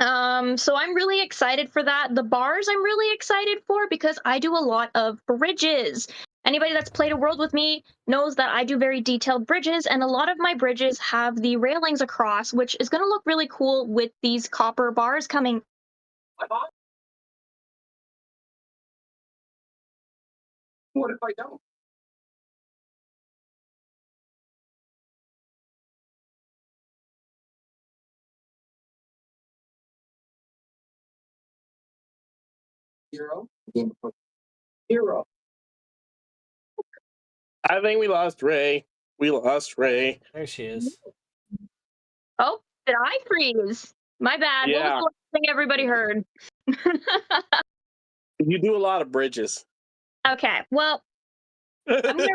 So I'm really excited for that. The bars I'm really excited for because I do a lot of bridges. Anybody that's played a world with me knows that I do very detailed bridges, and a lot of my bridges have the railings across, which is going to look really cool with these copper bars coming. What if I don't? Zero. I think we lost Ray. There she is. Oh, did I freeze? My bad. Yeah. What was the last thing everybody heard? You do a lot of bridges. Okay, well, I'm gonna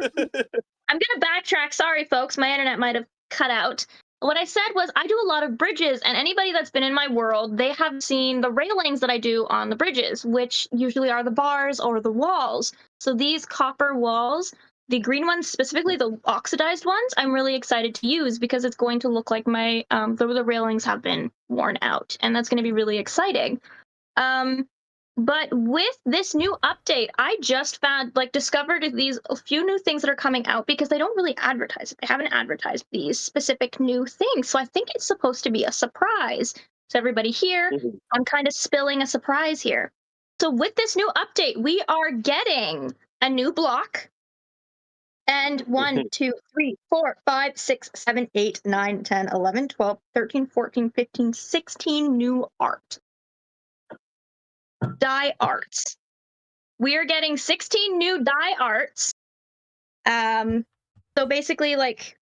backtrack. Sorry, folks, my internet might have cut out. What I said was I do a lot of bridges, and anybody that's been in my world, they have seen the railings that I do on the bridges, which usually are the bars or the walls. So these copper walls, the green ones, specifically the oxidized ones, I'm really excited to use because it's going to look like my the railings have been worn out, and that's going to be really exciting. But with this new update, I just discovered these a few new things that are coming out because they don't really advertise it. They haven't advertised these specific new things, so I think it's supposed to be a surprise. So everybody here, I'm kind of spilling a surprise here. So with this new update, we are getting a new block. And 1, 2, 3, 4, 5, 6, 7, 8, 9, 10, 11, 12, 13, 14, 15, 16 new art. Die arts. We are getting 16 new die arts. So basically, like,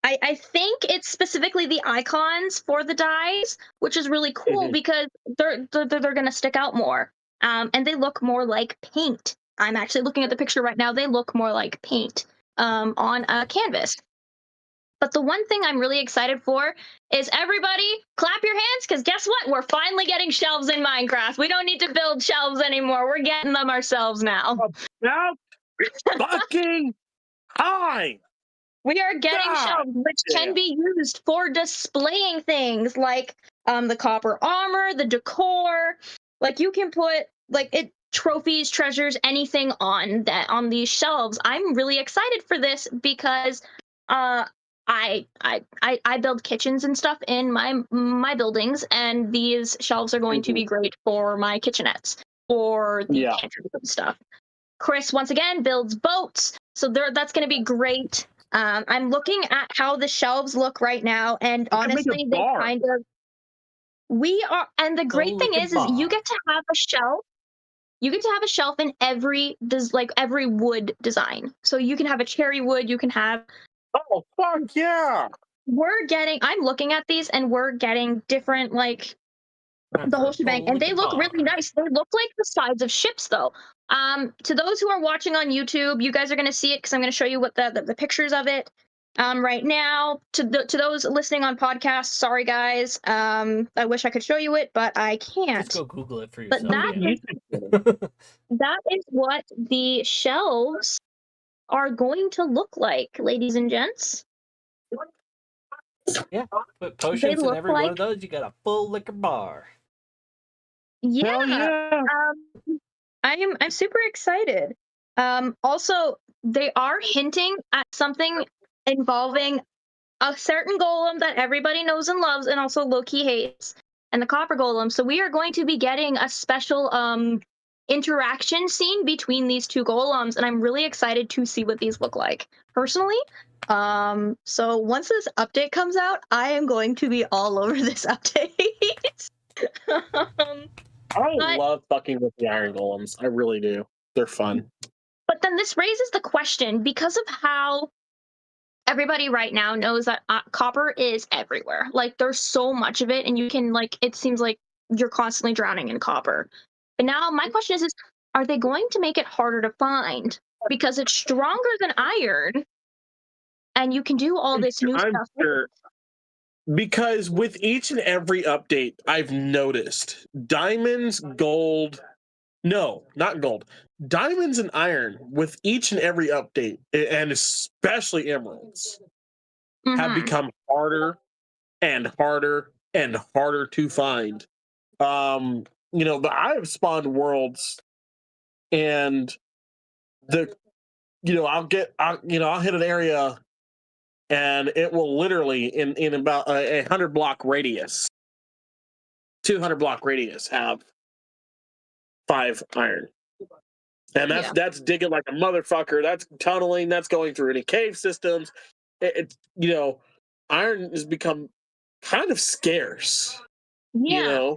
I think it's specifically the icons for the dies, which is really cool because they're gonna stick out more. And they look more like paint. I'm actually looking at the picture right now. They look more like paint on a canvas. But the one thing I'm really excited for is everybody clap your hands, because guess what? We're finally getting shelves in Minecraft. We don't need to build shelves anymore. We're getting them ourselves now. Now, fucking time. We are getting shelves which can be used for displaying things like the copper armor, the decor. Like you can put trophies, treasures, anything on these shelves. I'm really excited for this because I build kitchens and stuff in my buildings, and these shelves are going to be great for my kitchenettes or the pantries and stuff. Chris once again builds boats, so that's going to be great. I'm looking at how the shelves look right now, and honestly, they kind of and the great thing is you get to have a shelf. You get to have a shelf in every wood design. So you can have a cherry wood, you can have. Oh fuck yeah! I'm looking at these, and we're getting different the whole shebang, and they look really nice. They look like the sides of ships, though. To those who are watching on YouTube, you guys are going to see it because I'm going to show you what the pictures of it right now. To those listening on podcasts, sorry guys. I wish I could show you it, but I can't. Just go Google it for yourself. But that is what the shelves are going to look like, ladies and gents. Yeah, put potions in every one of those. You got a full liquor bar. Yeah. I'm super excited. Also, they are hinting at something involving a certain golem that everybody knows and loves, and also Loki hates, and the copper golem. So we are going to be getting a special interaction scene between these two golems, and I'm really excited to see what these look like personally. So once this update comes out, I am going to be all over this update. I love fucking with the iron golems. I really do. They're fun. But then this raises the question, because of how everybody right now knows that copper is everywhere. Like, there's so much of it, and you can, it seems like you're constantly drowning in copper. But now my question is are they going to make it harder to find? Because it's stronger than iron, and you can do all this new stuff. Sure. Because with each and every update, I've noticed diamonds, gold, no, not gold, diamonds and iron with each and every update, and especially emeralds, have become harder and harder and harder to find. But I have spawned worlds, and I'll hit an area, and it will literally in about a 100-block radius, 200-block radius, have 5 iron. And that's digging like a motherfucker. That's tunneling. That's going through any cave systems. Iron has become kind of scarce. Yeah,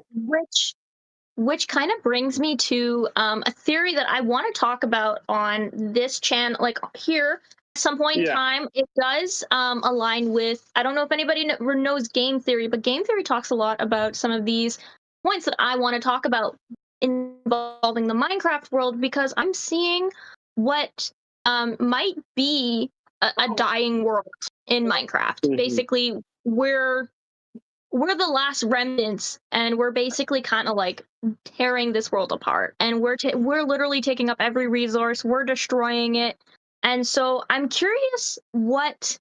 which kind of brings me to a theory that I want to talk about on this channel, like here. At some point in time, it does align with, I don't know if anybody knows game theory, but game theory talks a lot about some of these points that I want to talk about involving the Minecraft world, because I'm seeing what might be a dying world in Minecraft. Basically, we're we're the last remnants, and we're basically kind of like tearing this world apart, and we're literally taking up every resource, we're destroying it. And so I'm curious what,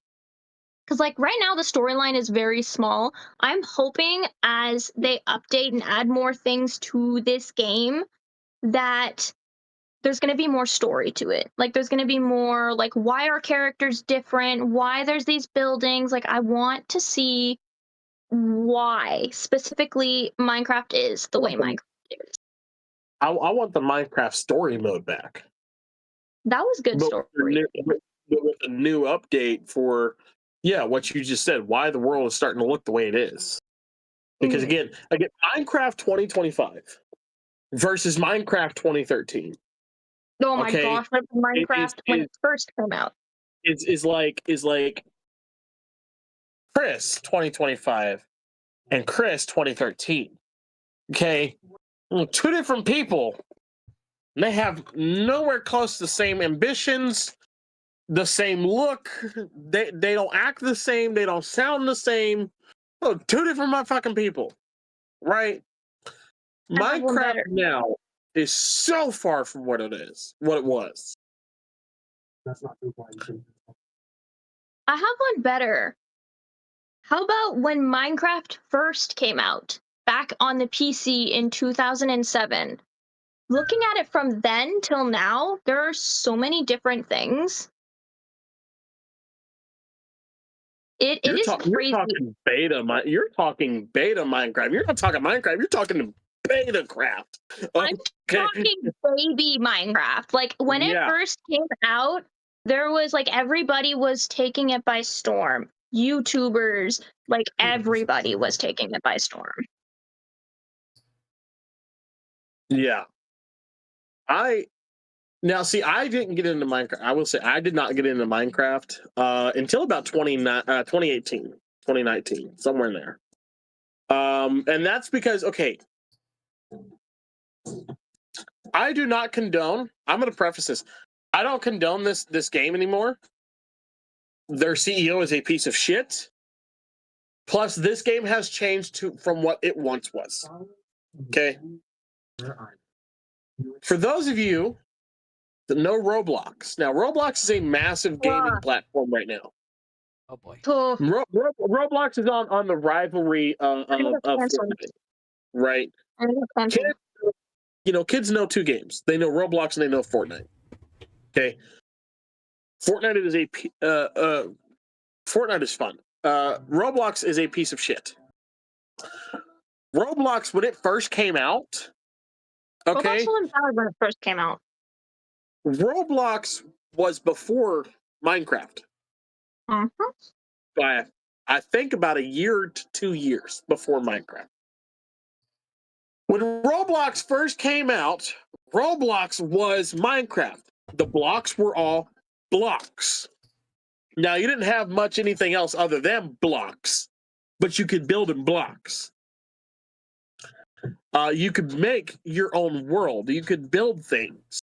because like right now the storyline is very small. I'm hoping as they update and add more things to this game that there's going to be more story to it. Like there's going to be more like why are characters different, why there's these buildings. Like I want to see why specifically Minecraft is the way Minecraft is. I want the Minecraft story mode back. That was good But story. with a new update for, what you just said, why the world is starting to look the way it is. Because again, Minecraft 2025 versus Minecraft 2013. Oh my gosh, what Minecraft when it first came out. Is like Chris 2025 and Chris 2013. Okay, two different people. They have nowhere close to the same ambitions, the same look. They don't act the same. They don't sound the same. Oh, two different motherfucking people, right? Minecraft now is so far from what it was. That's not true. I have one better. How about when Minecraft first came out, back on the PC in 2007? Looking at it from then till now, there are so many different things. It is crazy. You're talking beta Minecraft. You're not talking Minecraft. You're talking beta craft. I'm talking baby Minecraft. Like when it first came out, there was like everybody was taking it by storm. YouTubers, like everybody was taking it by storm. Yeah. I didn't get into Minecraft. I will say I did not get into Minecraft until about 2018, 2019, somewhere in there. And that's because, I do not condone, I'm going to preface this, I don't condone this game anymore. Their CEO is a piece of shit. Plus, this game has changed from what it once was. Okay? For those of you that know Roblox, now Roblox is a massive gaming platform right now. Oh boy. Roblox is on the rivalry of Fortnite, right? Kids know two games. They know Roblox and they know Fortnite. Okay? Fortnite is fun. Roblox is a piece of shit. Roblox, when it first came out, Roblox was empowered when it first came out. Roblox was before Minecraft. By I think about a year to 2 years before Minecraft. When Roblox first came out, Roblox was Minecraft. The blocks were all blocks. Now, you didn't have much anything else other than blocks, but you could build in blocks. You could make your own world. You could build things.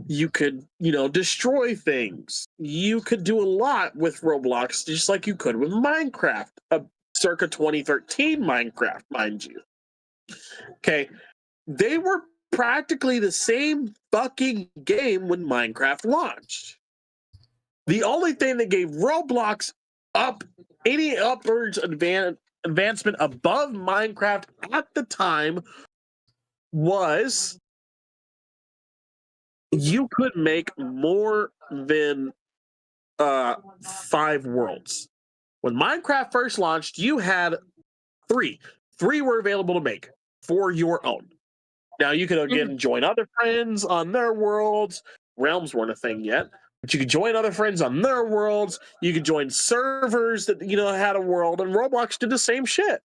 You could, destroy things. You could do a lot with Roblox, just like you could with Minecraft, circa 2013 Minecraft, mind you. Okay, they were practically the same fucking game when Minecraft launched. The only thing that gave Roblox any upwards advancement above Minecraft at the time was you could make more than 5 worlds. When Minecraft first launched, you had 3. 3 were available to make for your own. Now, you could, again, join other friends on their worlds. Realms weren't a thing yet. But you could join other friends on their worlds. You could join servers that, had a world. And Roblox did the same shit.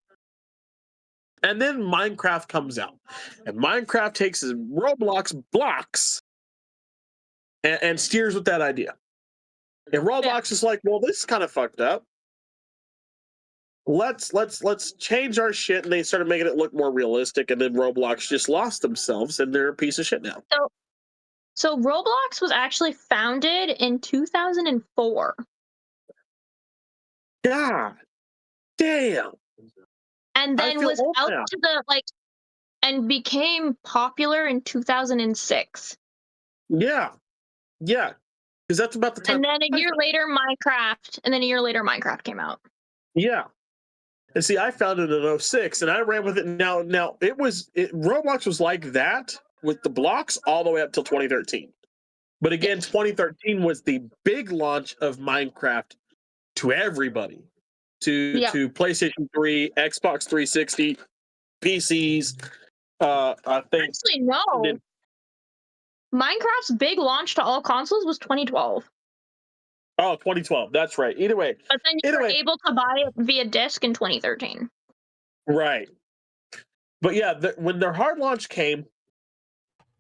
And then Minecraft comes out. And Minecraft takes his Roblox blocks and steers with that idea. And Roblox is like, well, this is kind of fucked up. Let's change our shit. And they started making it look more realistic. And then Roblox just lost themselves and they're a piece of shit now. So Roblox was actually founded in 2004. God damn. and then was out to the and became popular in 2006. Yeah, because that's about the time. And then a year later, Minecraft came out. Yeah. And see, I found it in 06, and I ran with it. Now Roblox was like that with the blocks all the way up till 2013. But again, 2013 was the big launch of Minecraft to everybody, to PlayStation 3, Xbox 360, PCs. I think actually no. Minecraft's big launch to all consoles was 2012. Oh, 2012. That's right. Either way. But then you were able to buy it via disc in 2013. Right. But yeah, when their hard launch came,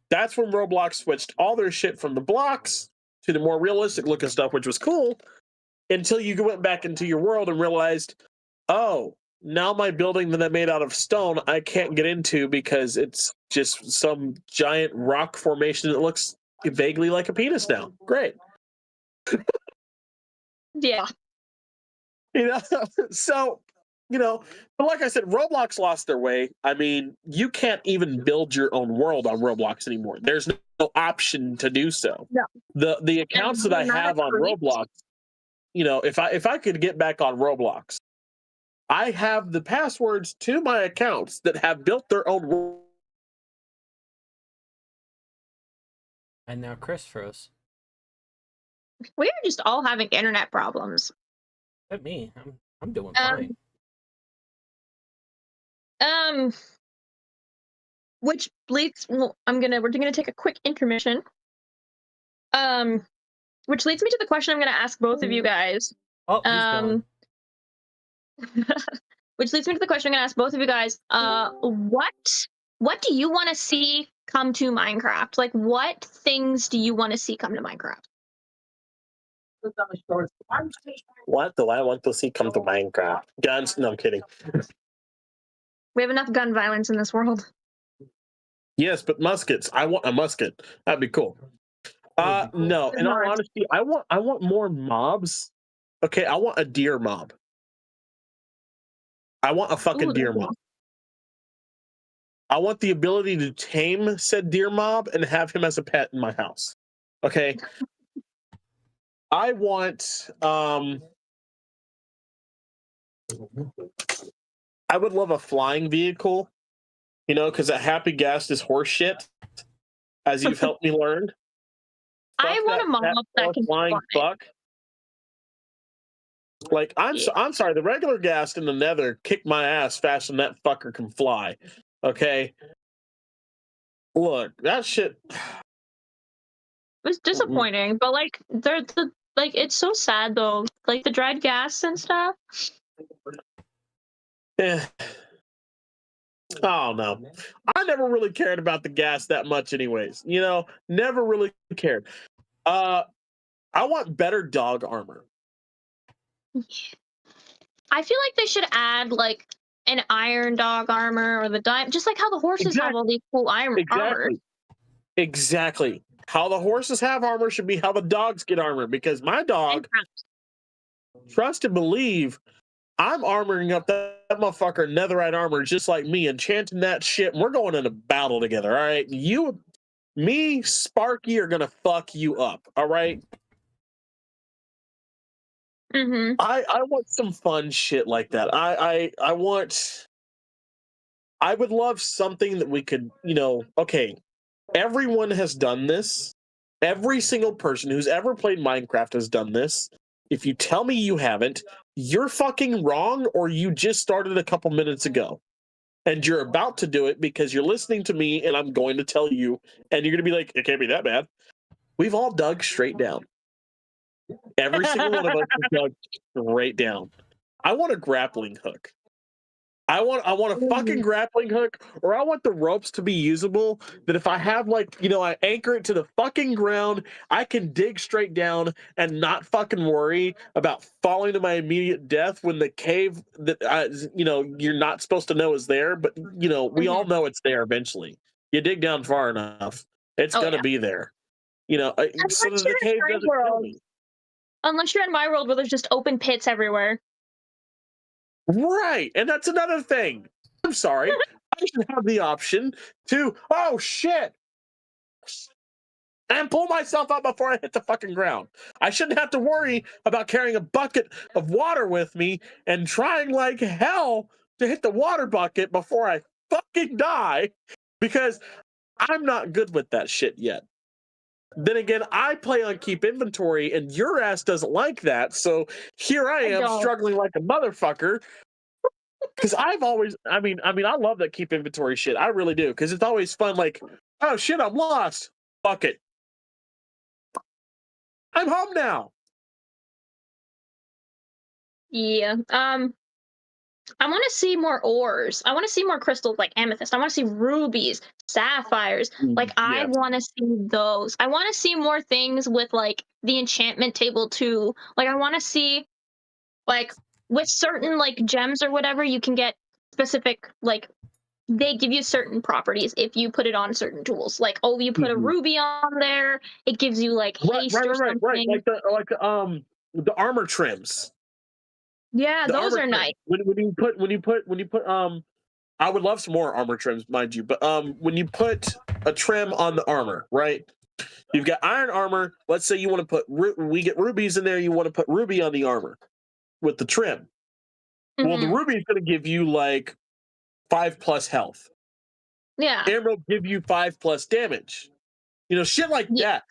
that's when Roblox switched all their shit from the blocks to the more realistic looking stuff, which was cool, until you went back into your world and realized, oh, now my building that I made out of stone, I can't get into because it's just some giant rock formation that looks vaguely like a penis now. Great. Yeah. So, but like I said, Roblox lost their way. I mean, you can't even build your own world on Roblox anymore. There's no option to do so. No. The accounts that I have on Roblox, if I could get back on Roblox, I have the passwords to my accounts that have built their own world. And now Chris froze. We are just all having internet problems. Not me. I'm doing fine. Which leads. Well, we're gonna take a quick intermission. Which leads me to the question I'm gonna ask both of you guys. Oh, he's gone. Which leads me to the question I'm gonna ask both of you guys. What do you want to see come to Minecraft? Like, what things do you want to see come to Minecraft? What do I want to see come to Minecraft? Guns? No, I'm kidding. We have enough gun violence in this world. Yes, but muskets. I want a musket. That'd be cool. No, in all honesty, I want more mobs. Okay, I want a deer mob. I want a fucking deer mob. I want the ability to tame said deer mob and have him as a pet in my house. Okay. I want I would love a flying vehicle, because that happy gas is horse shit, as you've helped me learn. I want a mob that can flying fuck. Like, I'm sorry, the regular ghast in the nether kicked my ass faster than that fucker can fly. Okay? Look, that shit... It was disappointing, but it's so sad though. Like the dried gas and stuff. Yeah. Oh no. I never really cared about the gas that much anyways. Never really cared. I want better dog armor. I feel like they should add like an iron dog armor or the diamond, just like how the horses have all these cool armor. Exactly. How the horses have armor should be how the dogs get armor, because my dog, trust and believe, I'm armoring up that motherfucker netherite armor just like me, enchanting that shit, and we're going in a battle together, all right? Me, Sparky are gonna fuck you up, all right? Mm-hmm. I want some fun shit like that. I would love something that we could, okay, everyone has done this. Every single person who's ever played Minecraft has done this. If you tell me you haven't, you're fucking wrong, or you just started a couple minutes ago. And you're about to do it because you're listening to me and I'm going to tell you, and you're going to be like, it can't be that bad. We've all dug straight down. Every single one of us has dug straight down. I want a grappling hook. I want a fucking grappling hook, or I want the ropes to be usable, that if I have I anchor it to the fucking ground, I can dig straight down and not fucking worry about falling to my immediate death when the cave that you're not supposed to know is there, but we all know it's there eventually. You dig down far enough, it's gonna be there. So that the cave doesn't kill me. Unless you're in my world where there's just open pits everywhere. Right. And that's another thing. I'm sorry. I should have the option to, oh shit, and pull myself up before I hit the fucking ground. I shouldn't have to worry about carrying a bucket of water with me and trying like hell to hit the water bucket before I fucking die, because I'm not good with that shit yet. Then again, I play on keep inventory, and your ass doesn't like that. So here I am struggling like a motherfucker. Because I've always, I mean, I love that keep inventory shit. I really do. Because it's always fun. Like, oh shit, I'm lost. Fuck it. I'm home now. Yeah. I want to see more ores. I want to see more crystals like amethyst. I want to see rubies, sapphires. Like, I want to see those. I want to see more things with like the enchantment table too. Like, I want to see, like, with certain like gems or whatever, you can get specific, like, they give you certain properties if you put it on certain tools. Like, oh, you put a ruby on there, it gives you like haste or something. Right. The armor trims. Yeah, those are nice. When you put I would love some more armor trims, mind you, but when you put a trim on the armor, right? You've got iron armor. Let's say you want to put we get rubies in there. You want to put ruby on the armor with the trim. Well, the ruby is going to give you like 5+ health. Yeah. Emerald give you 5+ damage. You know, shit like that.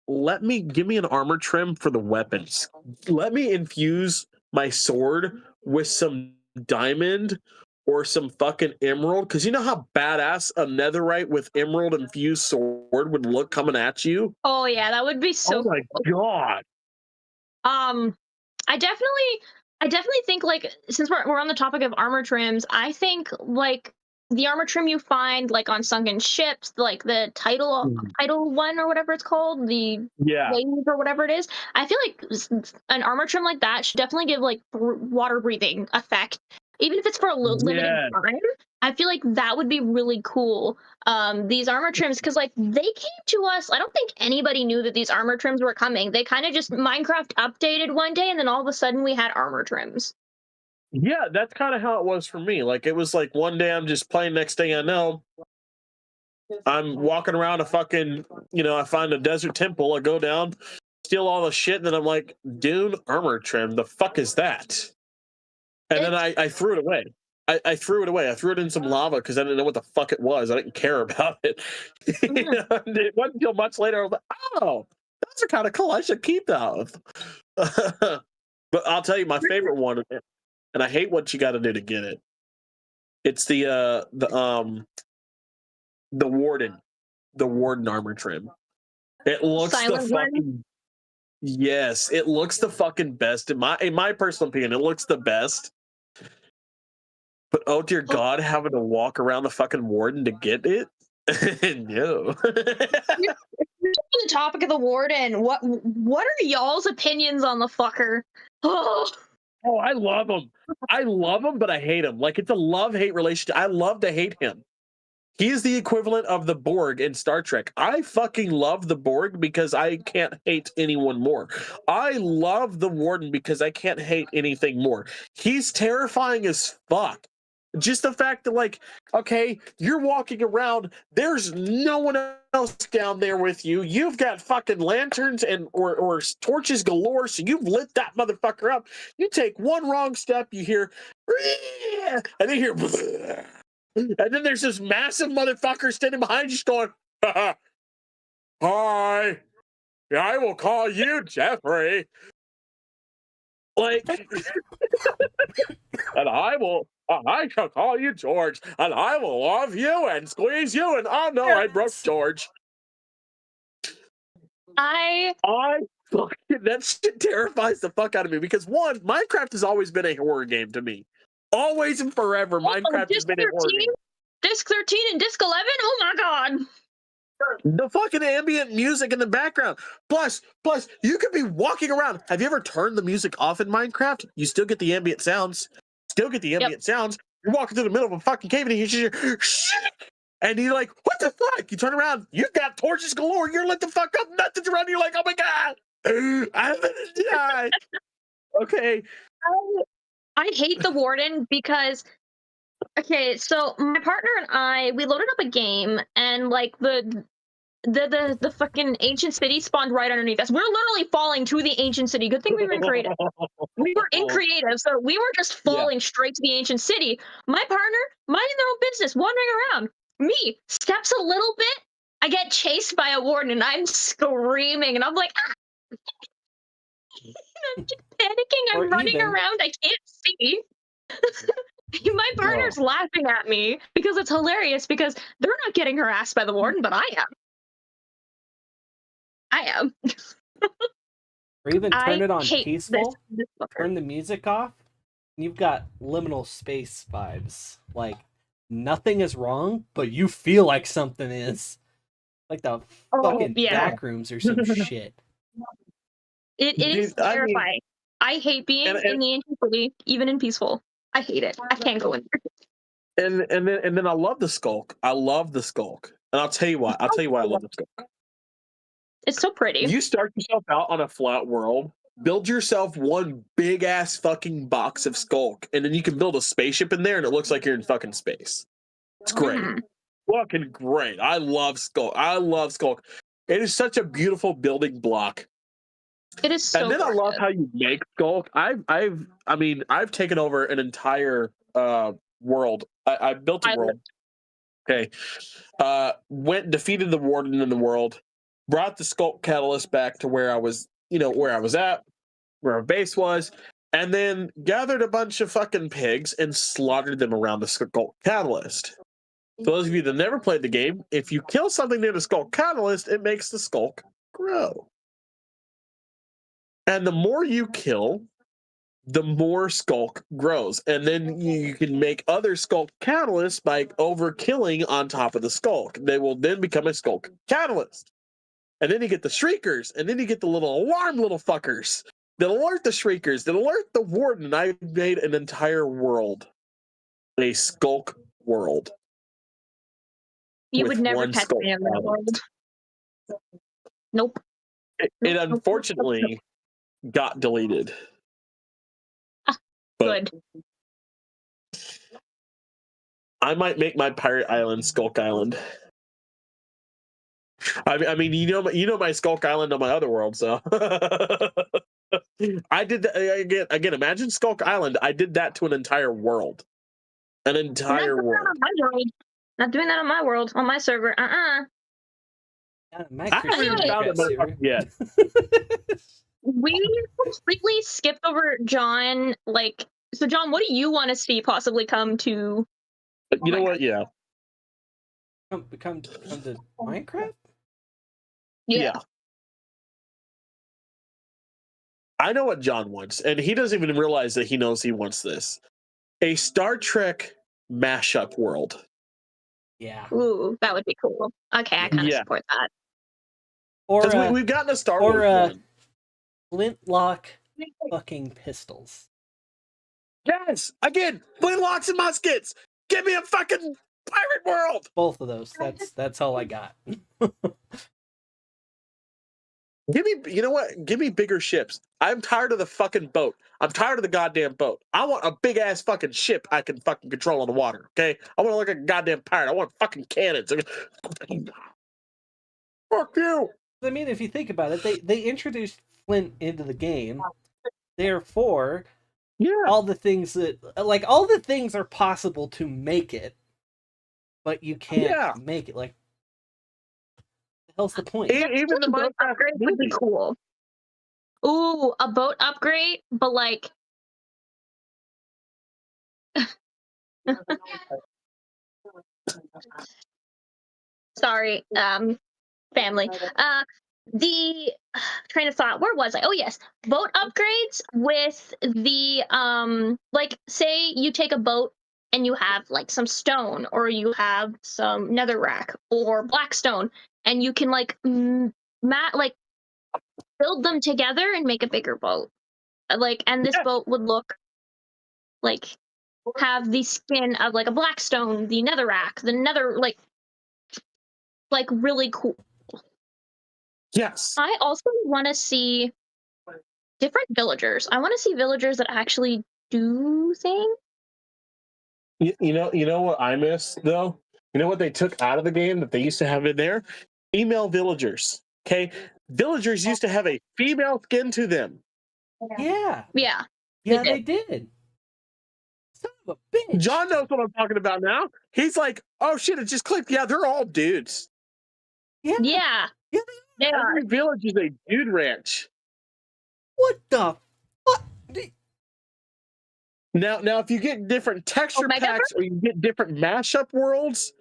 Give me an armor trim for the weapons. Let me infuse my sword with some diamond or some fucking emerald, because you know how badass a netherite with emerald infused sword would look coming at you? Oh yeah, that would be so my god. I definitely think, like, since we're on the topic of armor trims, I think like the armor trim you find like on sunken ships, like the title one or whatever it's called, the wave or whatever it is. I feel like an armor trim like that should definitely give like water breathing effect, even if it's for a limited time. I feel like that would be really cool. These armor trims, because like they came to us. I don't think anybody knew that these armor trims were coming. They kind of just Minecraft updated one day, and then all of a sudden we had armor trims. Yeah, that's kind of how it was for me. Like, it was like one day I'm just playing, next thing I know, I'm walking around a fucking, I find a desert temple, I go down, steal all the shit, and then I'm like, Dune armor trim, the fuck is that? And then I threw it away. I threw it away. I threw it in some lava because I didn't know what the fuck it was. I didn't care about it. It wasn't until much later I was like, oh, those are kind of cool. I should keep those. But I'll tell you my favorite one, and I hate what you got to do to get it. It's the warden armor trim. It looks yes, it looks the fucking best in my personal opinion. It looks the best. But oh dear God, having to walk around the fucking warden to get it? No. The topic of the warden. What are y'all's opinions on the fucker? Oh, I love him. I love him, but I hate him. Like, it's a love-hate relationship. I love to hate him. He's the equivalent of the Borg in Star Trek. I fucking love the Borg because I can't hate anyone more. I love the Warden because I can't hate anything more. He's terrifying as fuck. Just the fact that, like, okay, you're walking around, there's no one else down there with you. You've got fucking lanterns and or torches galore, so you've lit that motherfucker up. You take one wrong step, you hear, and then you hear, and then there's this massive motherfucker standing behind you going, hi, I will call you Jeffrey. Like, and I shall call you George, and I will love you and squeeze you, and oh no, I broke George. That shit terrifies the fuck out of me, because one, Minecraft has always been a horror game to me. Always and forever, Minecraft has been a horror game. Disc 13 and Disc 11? Oh my God. The fucking ambient music in the background. Plus, you could be walking around. Have you ever turned the music off in Minecraft? You still get the ambient sounds. Sounds. You're walking through the middle of a fucking cave and you hear shit. And you're like, what the fuck? You turn around, you've got torches galore. You're lit the fuck up. Nothing's around. You're like, oh my God, I'm gonna die. Okay. I hate the warden because okay, so my partner and I we loaded up a game and like the fucking ancient city spawned right underneath us. We're literally falling to the ancient city. Good thing we were in creative. We were in creative, so we were just falling straight to the ancient city. My partner, minding their own business, wandering around. Me, steps a little bit, I get chased by a warden and I'm screaming and I'm like, ah! I'm just panicking, I'm running around, I can't see. My partner's laughing at me because it's hilarious because they're not getting harassed by the warden, but I am. I am. Or even turn it on hate peaceful, this turn the music off, and you've got liminal space vibes. Like, nothing is wrong, but you feel like something is. Like the fucking back rooms or some shit. It is terrifying. I hate being in the ancient city, even in peaceful. I hate it. I can't go in there. And then I love the skulk. I love the skulk. And I'll tell you why. I'll tell you why I love the skulk. It's so pretty. You start yourself out on a flat world, build yourself one big ass fucking box of skulk, and then you can build a spaceship in there and it looks like you're in fucking space. It's great. Fucking great. I love skulk. I love skulk. It is such a beautiful building block. It is so And then gorgeous. I love how you make skulk. I've taken over an entire world. I built a world. Okay. Went defeated the warden in the world, brought the skulk catalyst back to where I was, where I was at, where our base was, and then gathered a bunch of fucking pigs and slaughtered them around the skulk catalyst. For those of you that never played the game, if you kill something near the skulk catalyst, it makes the skulk grow. And the more you kill, the more skulk grows. And then you can make other skulk catalysts by overkilling on top of the skulk. They will then become a skulk catalyst. And then you get the shriekers, and then you get the little alarm little fuckers that alert the shriekers, that alert the warden. And I made an entire world, a skulk world. You would never catch me in that world. Nope. It unfortunately got deleted. Good. I might make my pirate island Skulk Island. I mean, you know my Skulk Island on my other world, so I did that again. Imagine Skulk Island. I did that to an entire world, world. Not doing that on my world, on my server. I haven't even found it yet. We completely skipped over John. So John, what do you want to see possibly come to? You know what? Yeah. Come to Minecraft? Yeah. I know what John wants, and he doesn't even realize that he knows he wants this. A Star Trek mashup world. Yeah. Ooh, that would be cool. Okay, I kind of support that. Or we've gotten a Star Wars one. Flintlock fucking pistols. Yes! Again, flintlocks and muskets! Give me a fucking pirate world! Both of those. That's all I got. You know what? Give me bigger ships. I'm tired of the fucking boat. I'm tired of the goddamn boat. I want a big ass fucking ship I can fucking control on the water, okay? I want to look like a goddamn pirate. I want fucking cannons. Fuck you! I mean, if you think about it, they introduced Flint into the game. Therefore, all the things are possible to make it, but you can't make it. Like, the hell's the point? Even the boat upgrade would be cool. Ooh, a boat upgrade, but like. Sorry, family. The train of thought, where was I? Oh yes, boat upgrades with the like say you take a boat and you have like some stone or you have some netherrack or blackstone and you can like build them together and make a bigger boat. And this boat would look like have the skin of like a blackstone, the netherrack, the nether like really cool. Yes. I also want to see different villagers. I want to see villagers that actually do thing. You know what I miss though? You know what they took out of the game that they used to have in there? Female villagers. Okay, villagers used to have a female skin to them. Yeah. Yeah. Yeah, they did. Son of a bitch. John knows what I'm talking about now. He's like, oh shit, it just clicked. Yeah, they're all dudes. Yeah. Yeah. Yeah, They are. Every village is a dude ranch. what the fuck? Now, if you get different texture Omega packs or you get different mashup worlds,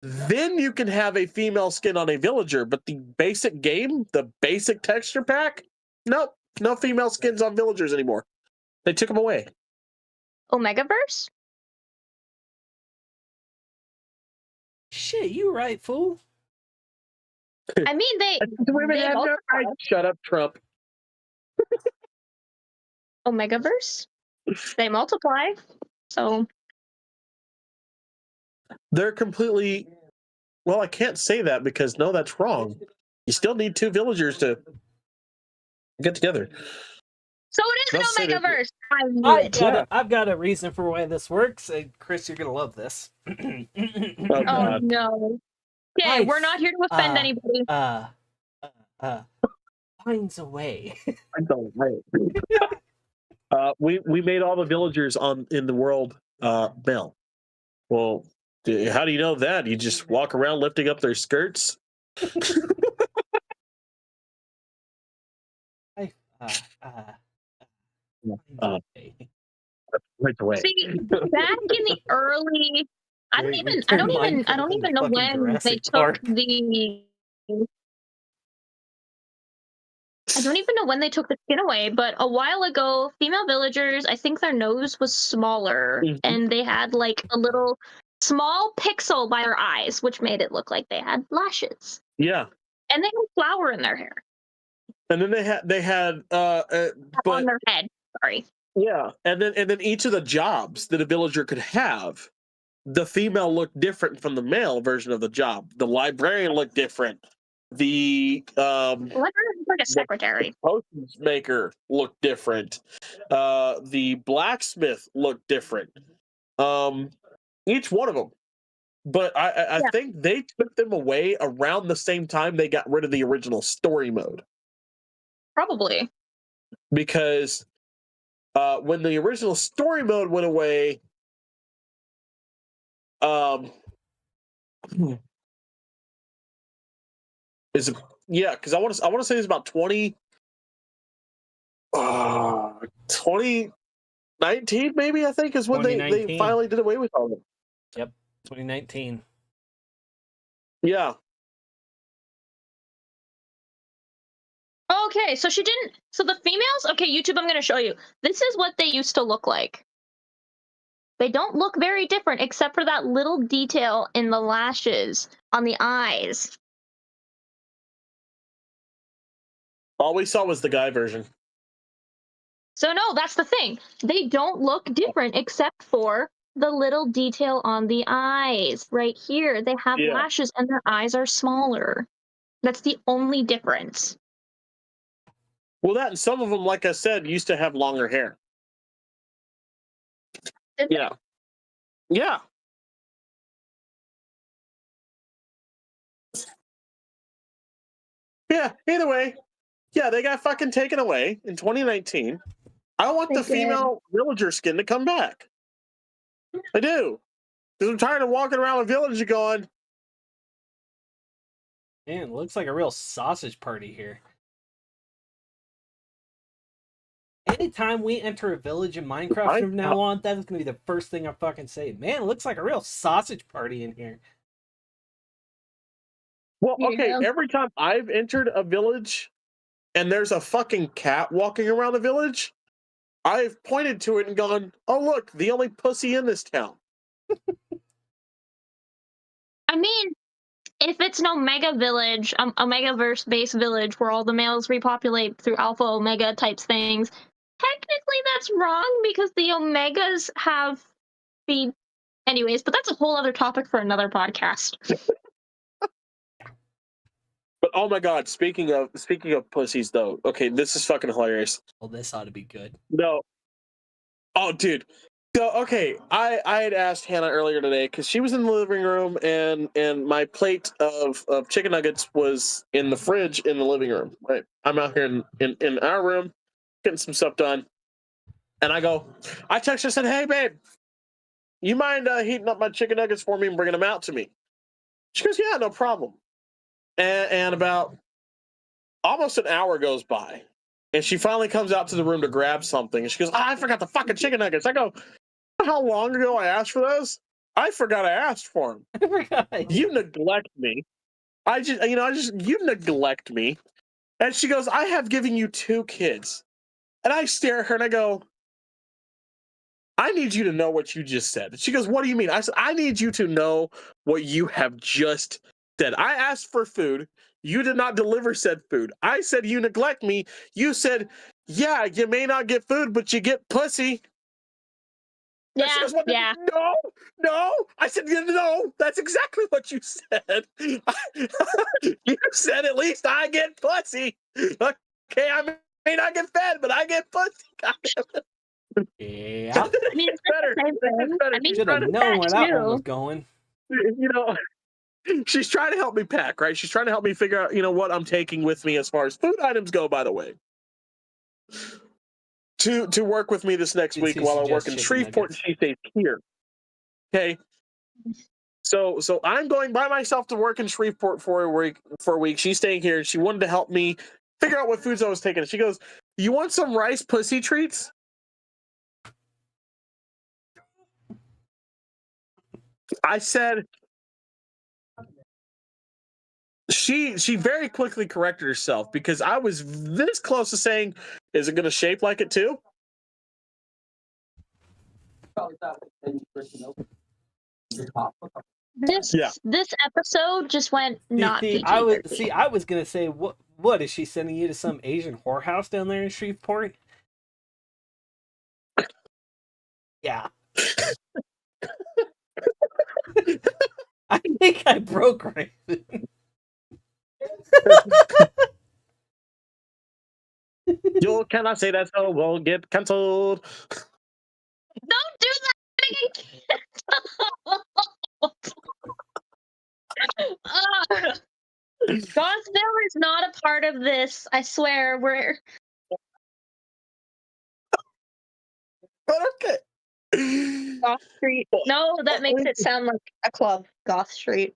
then you can have a female skin on a villager. But the basic game, the basic texture pack, nope, no female skins on villagers anymore. They took them away. Omegaverse? Shit, you right, fool. I mean, they Women have no multiply. right. Shut up, Trump. Omegaverse? They multiply. So They're completely. Well, I can't say that because no, that's wrong. You still need two villagers to get together. So it is They'll say an that- Omegaverse. I knew it. I've got a reason for why this works. Chris, you're gonna love this. Oh, Oh God. no. Okay, Nice. we're not here to offend anybody. Finds a way. I don't know. We made all the villagers in the world male. Well, how do you know that? You just walk around lifting up their skirts. Right away. See, back in the early, I don't even know when they took the. I don't even know when they took the skin away, but a while ago, female villagers, I think their nose was smaller, and they had like a little small pixel by their eyes, which made it look like they had lashes. Yeah, and they had flour in their hair. And then they had on their head. Sorry. Yeah, and then each of the jobs that a villager could have, the female looked different from the male version of the job. The librarian looked different. The librarian was like a secretary. The potions maker looked different. The blacksmith looked different. Each one of them. But I think they took them away around the same time they got rid of the original story mode. Probably. Because when the original story mode went away, because I want to say it's about 2019 maybe, I think, is when they finally did away with all of them. Yep, 2019. Yeah. Okay, so she didn't. So the females. Okay, YouTube, I'm going to show you. This is what they used to look like. They don't look very different, except for that little detail in the lashes on the eyes. All we saw was the guy version. So no, that's the thing. They don't look different except for the little detail on the eyes. Right here, they have lashes and their eyes are smaller. That's the only difference. Well, that and some of them, like I said, used to have longer hair. Yeah. Yeah. Yeah, either way. Yeah, they got fucking taken away in 2019. I want the female villager skin to come back. I do. Because I'm tired of walking around a village going, man, it looks like a real sausage party here. Anytime we enter a village in Minecraft from now on, that is going to be the first thing I fucking say. Man, it looks like a real sausage party in here. Well, okay, every time I've entered a village and there's a fucking cat walking around the village, I've pointed to it and gone, oh, look, the only pussy in this town. I mean, if it's an Omega village, Omegaverse-based village where all the males repopulate through Alpha Omega types things, technically that's wrong because the Omegas have the... Anyways, but that's a whole other topic for another podcast. But oh my god, speaking of pussies though, okay, this is fucking hilarious. Well, this ought to be good. No. Oh, dude. So, okay, I had asked Hannah earlier today because she was in the living room and my plate of chicken nuggets was in the fridge in the living room. Right, I'm out here in our room getting some stuff done, and I text her and said, "Hey, babe, you mind heating up my chicken nuggets for me and bringing them out to me?" She goes, "Yeah, no problem." And about almost an hour goes by, and she finally comes out to the room to grab something, and she goes, "I forgot the fucking chicken nuggets." I go, "How long ago I asked for those? I forgot I asked for them. I forgot. You neglect me. You neglect me." And she goes, "I have given you 2 kids." And I stare at her and I go, "I need you to know what you just said." She goes, "What do you mean?" I said, "I need you to know what you have just said. I asked for food. You did not deliver said food. I said you neglect me. You said, yeah, you may not get food, but you get pussy." And she Yeah, goes, "What? yeah. No. I said, no, that's exactly what you said. You said at least I get pussy. Okay, I may not get fed, but I get pussy." God damn it. Yeah. I mean, it's Better. the same thing. I mean, Should have known where that one too. was going. You know, she's trying to help me pack, right? She's trying to help me figure out, what I'm taking with me as far as food items go, by the way. To work with me this next Did week she while I work suggest in chicken Shreveport, and nuggets? she stays here. Okay. So I'm going by myself to work in Shreveport for a week. She's staying here, and she wanted to help me figure out what foods I was taking. She goes, "You want some rice pussy treats?" I said, she very quickly corrected herself because I was this close to saying, "Is it going to shape like it too?" Yeah. This episode just went not PG-13. I was gonna say, what is she sending you to some Asian whorehouse down there in Shreveport? Yeah. I think I broke Raven. You cannot say that, so we'll get cancelled. Don't do that again. Gothville is not a part of this. I swear. But okay. Goth Street. No, that makes it sound like a club. Goth Street.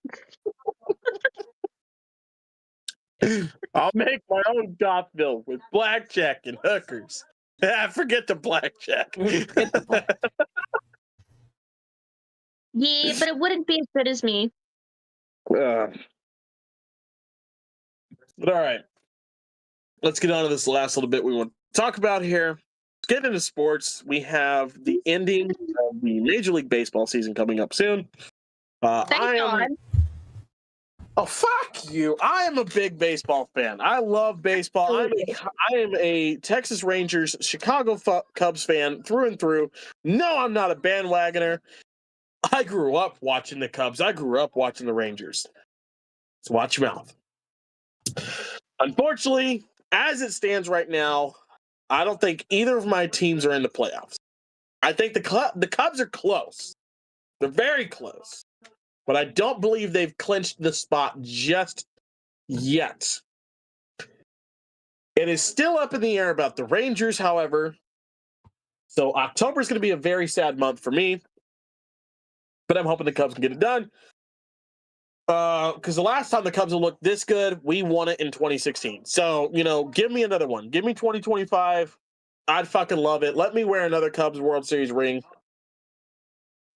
I'll make my own Gothville with blackjack and hookers. Forget the blackjack. Get the black. Yeah, but it wouldn't be as good as me. But all right. Let's get on to this last little bit we want to talk about here. Let's get into sports. We have the ending of the Major League Baseball season coming up soon. Thank God. Oh, fuck you. I am a big baseball fan. I love baseball. I am a Texas Rangers, Chicago Cubs fan through and through. No, I'm not a bandwagoner. I grew up watching the Cubs. I grew up watching the Rangers. So watch your mouth. Unfortunately, as it stands right now, I don't think either of my teams are in the playoffs. I think the Cubs are close. They're very close. But I don't believe they've clinched the spot just yet. It is still up in the air about the Rangers, however. So October is going to be a very sad month for me. But I'm hoping the Cubs can get it done. Because the last time the Cubs have looked this good, we won it in 2016. So, give me another one. Give me 2025. I'd fucking love it. Let me wear another Cubs World Series ring.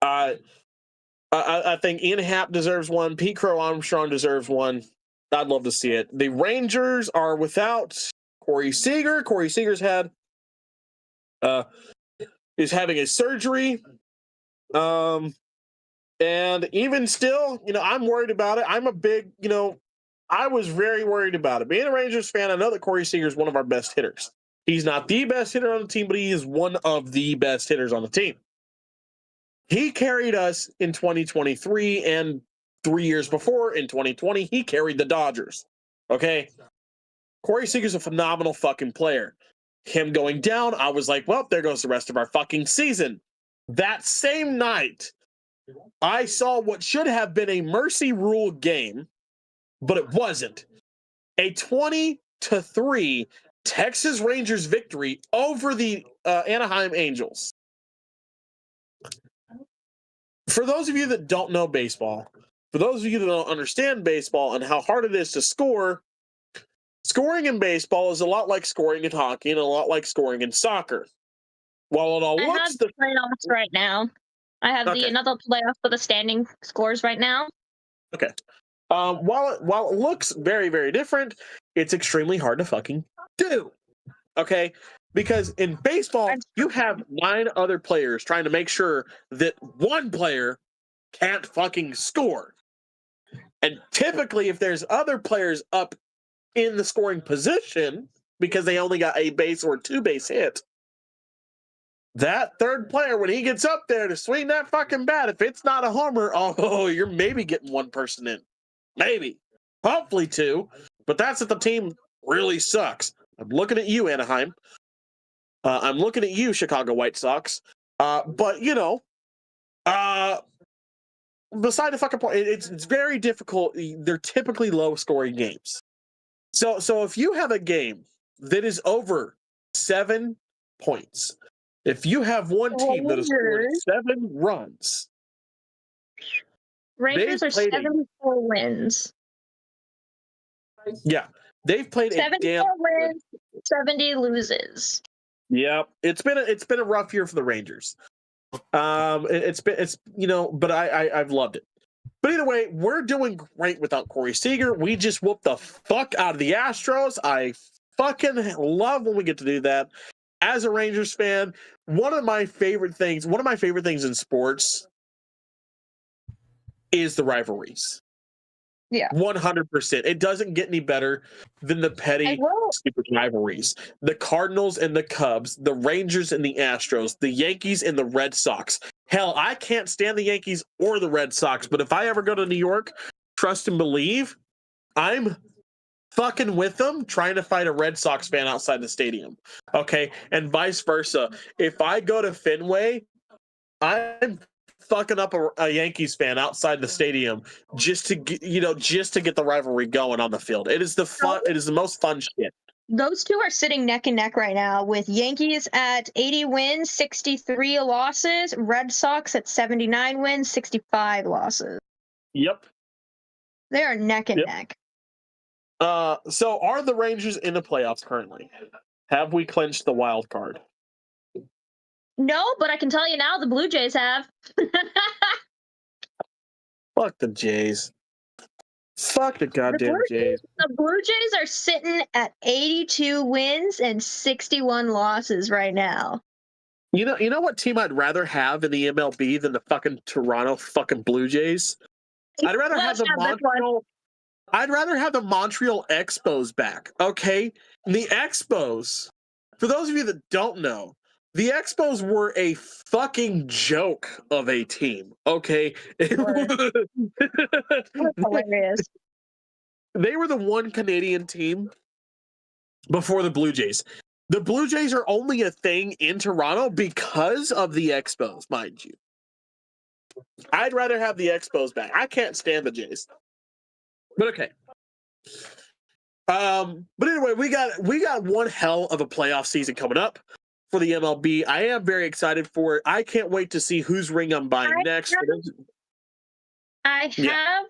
I think Ian Happ deserves one. Pete Crow Armstrong deserves one. I'd love to see it. The Rangers are without Corey Seager. Corey Seager's is having a surgery. And even still, I'm worried about it. I'm a big, I was very worried about it. Being a Rangers fan, I know that Corey Seager is one of our best hitters. He's not the best hitter on the team, but he is one of the best hitters on the team. He carried us in 2023, and 3 years before, in 2020, he carried the Dodgers. Okay? Corey Seager's a phenomenal fucking player. Him going down, I was like, well, there goes the rest of our fucking season. That same night, I saw what should have been a mercy rule game, but it wasn't. A 20-3 Texas Rangers victory over the Anaheim Angels. For those of you that don't know baseball, for those of you that don't understand baseball and how hard it is to score, scoring in baseball is a lot like scoring in hockey and a lot like scoring in soccer. While it all I looks have the playoffs right now. I have the another playoff for the standing scores right now. Okay. While it looks very, very different, it's extremely hard to fucking do. Okay? Because in baseball, you have 9 other players trying to make sure that one player can't fucking score. And typically, if there's other players up in the scoring position, because they only got a base or 2 base hit, that third player, when he gets up there to swing that fucking bat, if it's not a homer, oh, you're maybe getting 1 person in. Maybe. Hopefully 2. But that's if the team really sucks. I'm looking at you, Anaheim. I'm looking at you, Chicago White Sox. But, you know, beside the fucking point, it's very difficult. They're typically low-scoring games. So if you have a game that is over 7 points, if you have one team that has scored 7 runs, Rangers are 74 wins. Yeah, they've played 74 wins, 70 loses. Yep, it's been a rough year for the Rangers. It's you know, but I've loved it. But either way, we're doing great without Corey Seager. We just whooped the fuck out of the Astros. I fucking love when we get to do that. As a Rangers fan, one of my favorite things in sports is the rivalries. Yeah. 100%. It doesn't get any better than the petty, stupid rivalries. The Cardinals and the Cubs, the Rangers and the Astros, the Yankees and the Red Sox. Hell, I can't stand the Yankees or the Red Sox, but if I ever go to New York, trust and believe, I'm fucking with them trying to fight a Red Sox fan outside the stadium. Okay? And vice versa. If I go to Fenway, I'm fucking up a Yankees fan outside the stadium just to get the rivalry going on the field. It is the most fun shit. Those two are sitting neck and neck right now, with Yankees at 80 wins, 63 losses, Red Sox at 79 wins, 65 losses. Yep. They are neck and neck. So are the Rangers in the playoffs currently? Have we clinched the wild card? No, but I can tell you now the Blue Jays have. Fuck the Jays. Fuck the goddamn Jays. The Blue Jays are sitting at 82 wins and 61 losses right now. You know what team I'd rather have in the MLB than the fucking Toronto fucking Blue Jays? I'd rather have the Montreal Expos back, okay? The Expos, for those of you that don't know, the Expos were a fucking joke of a team, okay? Hilarious. They were the one Canadian team before the Blue Jays. The Blue Jays are only a thing in Toronto because of the Expos, mind you. I'd rather have the Expos back. I can't stand the Jays. But okay. But anyway, we got one hell of a playoff season coming up for the MLB. I am very excited for it. I can't wait to see whose ring I'm buying next. I have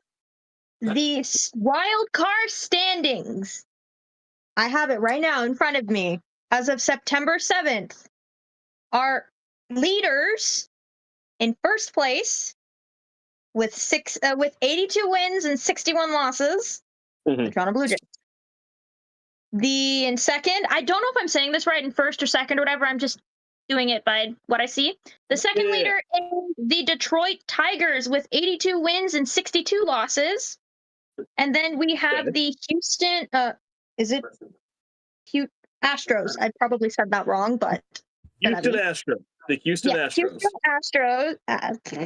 the wild card standings. I have it right now in front of me. As of September 7th, our leaders in first place with 82 wins and 61 losses, the Toronto Blue Jays. In second, I don't know if I'm saying this right, in first or second or whatever, I'm just doing it by what I see. The second leader is the Detroit Tigers with 82 wins and 62 losses. And then we have the Houston, Astros. I probably said that wrong, but Houston Astros. The Houston Astros. Houston Astros.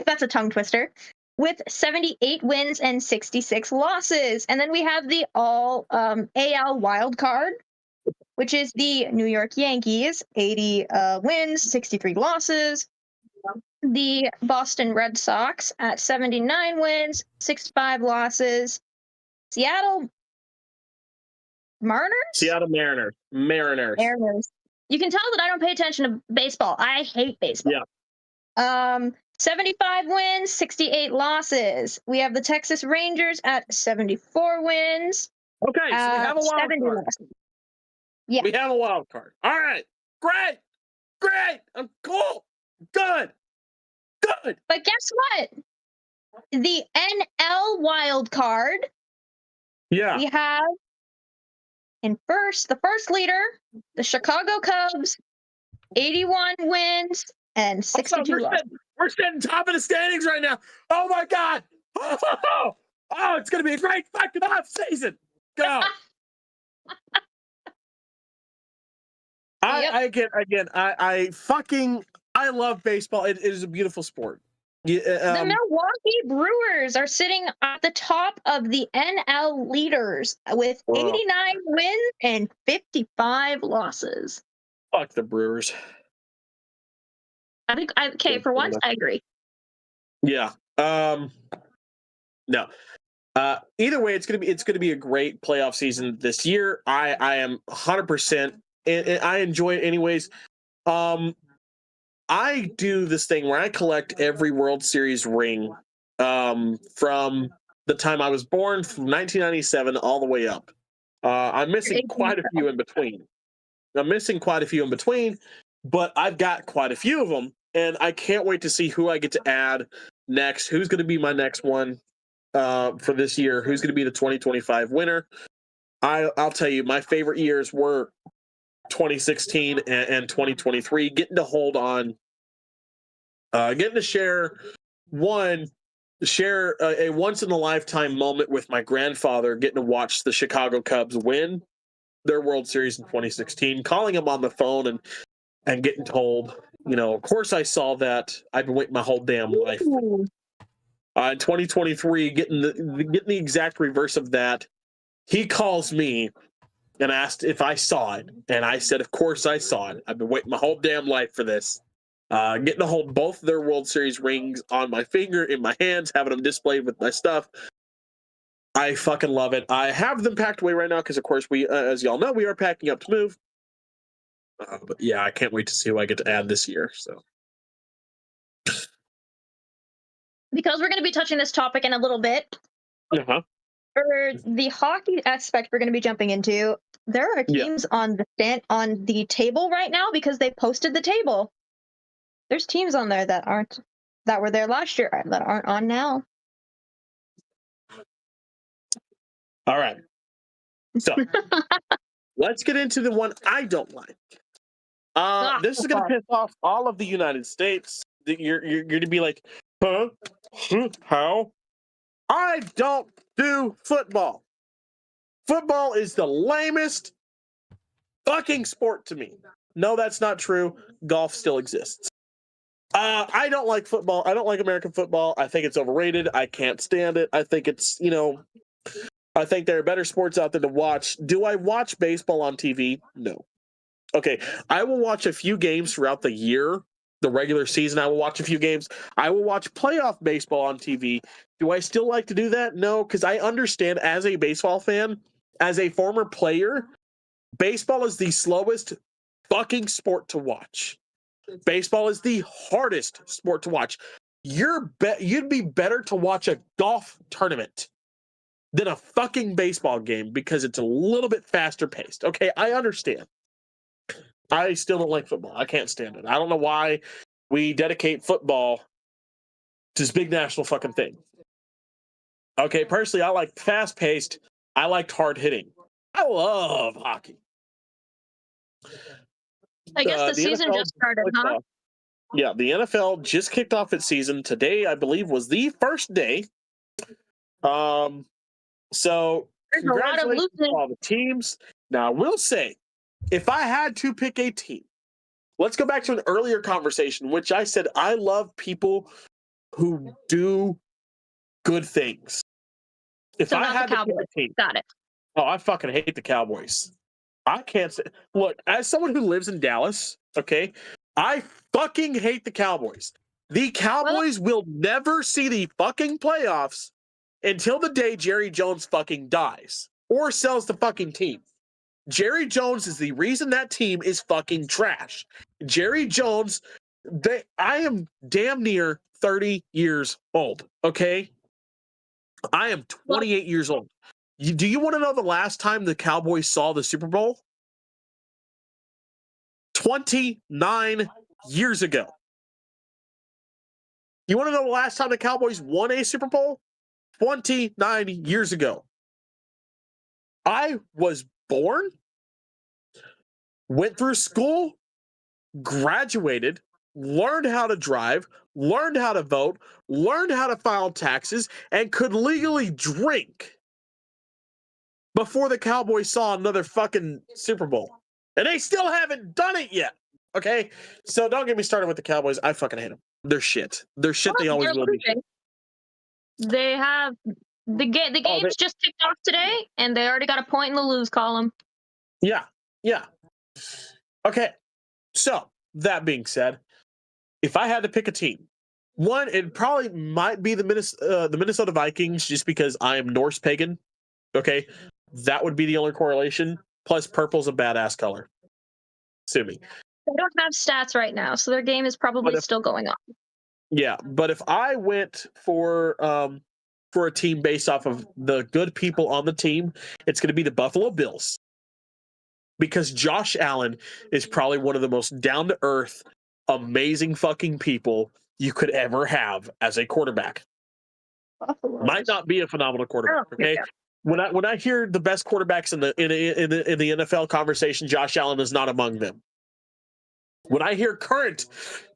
That's a tongue twister. With 78 wins and 66 losses. And then we have the all AL wild card which is the New York Yankees, 80 wins, 63 losses. The Boston Red Sox at 79 wins, 65 losses. Seattle Mariners? Seattle Mariners. Mariners. You can tell that I don't pay attention to baseball. I hate baseball. Yeah. 75 wins, 68 losses. We have the Texas Rangers at 74 wins. Okay, so we have a wild 70 card. losses. Yeah. We have a wild card. All right. Great. I'm cool. Good. But guess what? The NL wild card. Yeah. We have the first leader, the Chicago Cubs, 81 wins and 62 losses. We're sitting top of the standings right now. Oh my God. Oh, it's going to be a great fucking off season. Go. I love baseball. It is a beautiful sport. The Milwaukee Brewers are sitting at the top of the NL leaders with 89 wins and 55 losses. Fuck the Brewers. I think for once I agree. Yeah. No. Either way, it's gonna be a great playoff season this year. I am 100%, and I enjoy it anyways. I do this thing where I collect every World Series ring from the time I was born, from 1997 all the way up. I'm missing quite a few in between. But I've got quite a few of them, and I can't wait to see who I get to add next. Who's going to be my next one for this year? Who's going to be the 2025 winner? I'll tell you, my favorite years were 2016 and 2023. Getting to hold on, getting to share a once in a lifetime moment with my grandfather, getting to watch the Chicago Cubs win their World Series in 2016, calling him on the phone and getting told, of course I saw that. I've been waiting my whole damn life. In 2023, getting the exact reverse of that. He calls me and asked if I saw it, and I said, of course I saw it. I've been waiting my whole damn life for this. Getting to hold both their World Series rings on my finger, in my hands, having them displayed with my stuff. I fucking love it. I have them packed away right now because, of course, we, as y'all know, we are packing up to move. But yeah, I can't wait to see who I get to add this year. So, because we're going to be touching this topic in a little bit. Uh-huh. For the hockey aspect, we're going to be jumping into. There are teams on the table right now because they posted the table. There's teams on there that were there last year that aren't on now. All right. So let's get into the one I don't like. This is going to piss off all of the United States. You're going to be like, huh? How? I don't do football. Football is the lamest fucking sport to me. No, that's not true. Golf still exists. I don't like football. I don't like American football. I think it's overrated. I can't stand it. I think it's, I think there are better sports out there to watch. Do I watch baseball on TV? No. Okay, I will watch a few games throughout the year. The regular season, I will watch a few games. I will watch playoff baseball on TV. Do I still like to do that? No, because I understand as a baseball fan, as a former player, baseball is the slowest fucking sport to watch. Baseball is the hardest sport to watch. You'd be better to watch a golf tournament than a fucking baseball game because it's a little bit faster paced. Okay, I understand. I still don't like football. I can't stand it. I don't know why we dedicate football to this big national fucking thing. Okay, personally, I like fast paced. I liked hard hitting. I love hockey. I guess the season NFL just started, huh? Yeah, the NFL just kicked off its season. Today, I believe, was the first day. So congratulations to all the teams. Now, I will say, if I had to pick a team, let's go back to an earlier conversation, which I said I love people who do good things. If I had to pick a team, got it. Oh, I fucking hate the Cowboys. I can't say. Look, as someone who lives in Dallas, okay, I fucking hate the Cowboys. The Cowboys will never see the fucking playoffs until the day Jerry Jones fucking dies or sells the fucking team. Jerry Jones is the reason that team is fucking trash. Jerry Jones, I am damn near 30 years old, okay? I am 28 years old. Do you want to know the last time the Cowboys saw the Super Bowl? 29 years ago. You want to know the last time the Cowboys won a Super Bowl? 29 years ago. I was born, went through school, graduated, learned how to drive, learned how to vote, learned how to file taxes, and could legally drink before the Cowboys saw another fucking Super Bowl. And they still haven't done it yet. Okay? So don't get me started with the Cowboys. I fucking hate them. They're shit. They're shit. They always will be. They have the game's just kicked off today, and they already got a point in the lose column. Yeah. Okay. So that being said, if I had to pick a team, one, it probably might be the Minnesota Vikings, just because I am Norse pagan. Okay, that would be the only correlation. Plus, purple's a badass color. Sue me. They don't have stats right now, so their game is probably still going on. Yeah, but if I went for a team based off of the good people on the team, it's going to be the Buffalo Bills. Because Josh Allen is probably one of the most down-to-earth, amazing fucking people you could ever have as a quarterback. Buffalo. Might not be a phenomenal quarterback, okay? When I hear the best quarterbacks in the NFL conversation, Josh Allen is not among them. When I hear current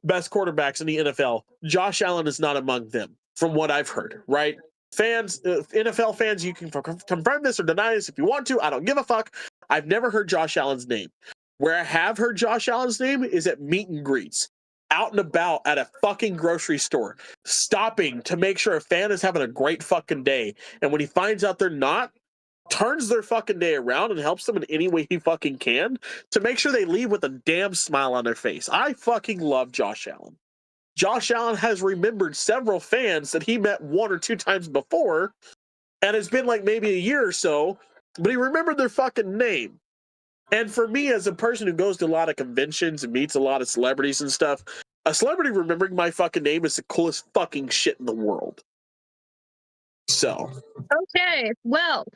best quarterbacks in the NFL, Josh Allen is not among them, from what I've heard, right? Fans, NFL fans, you can confirm this or deny this if you want to. I don't give a fuck. I've never heard Josh Allen's name. Where I have heard Josh Allen's name is at meet and greets, out and about at a fucking grocery store, stopping to make sure a fan is having a great fucking day. And when he finds out they're not, turns their fucking day around and helps them in any way he fucking can to make sure they leave with a damn smile on their face. I fucking love Josh Allen. Josh Allen has remembered several fans that he met one or two times before, and it's been like maybe a year or so, but he remembered their fucking name. And for me, as a person who goes to a lot of conventions and meets a lot of celebrities and stuff, a celebrity remembering my fucking name is the coolest fucking shit in the world. So. Okay, well,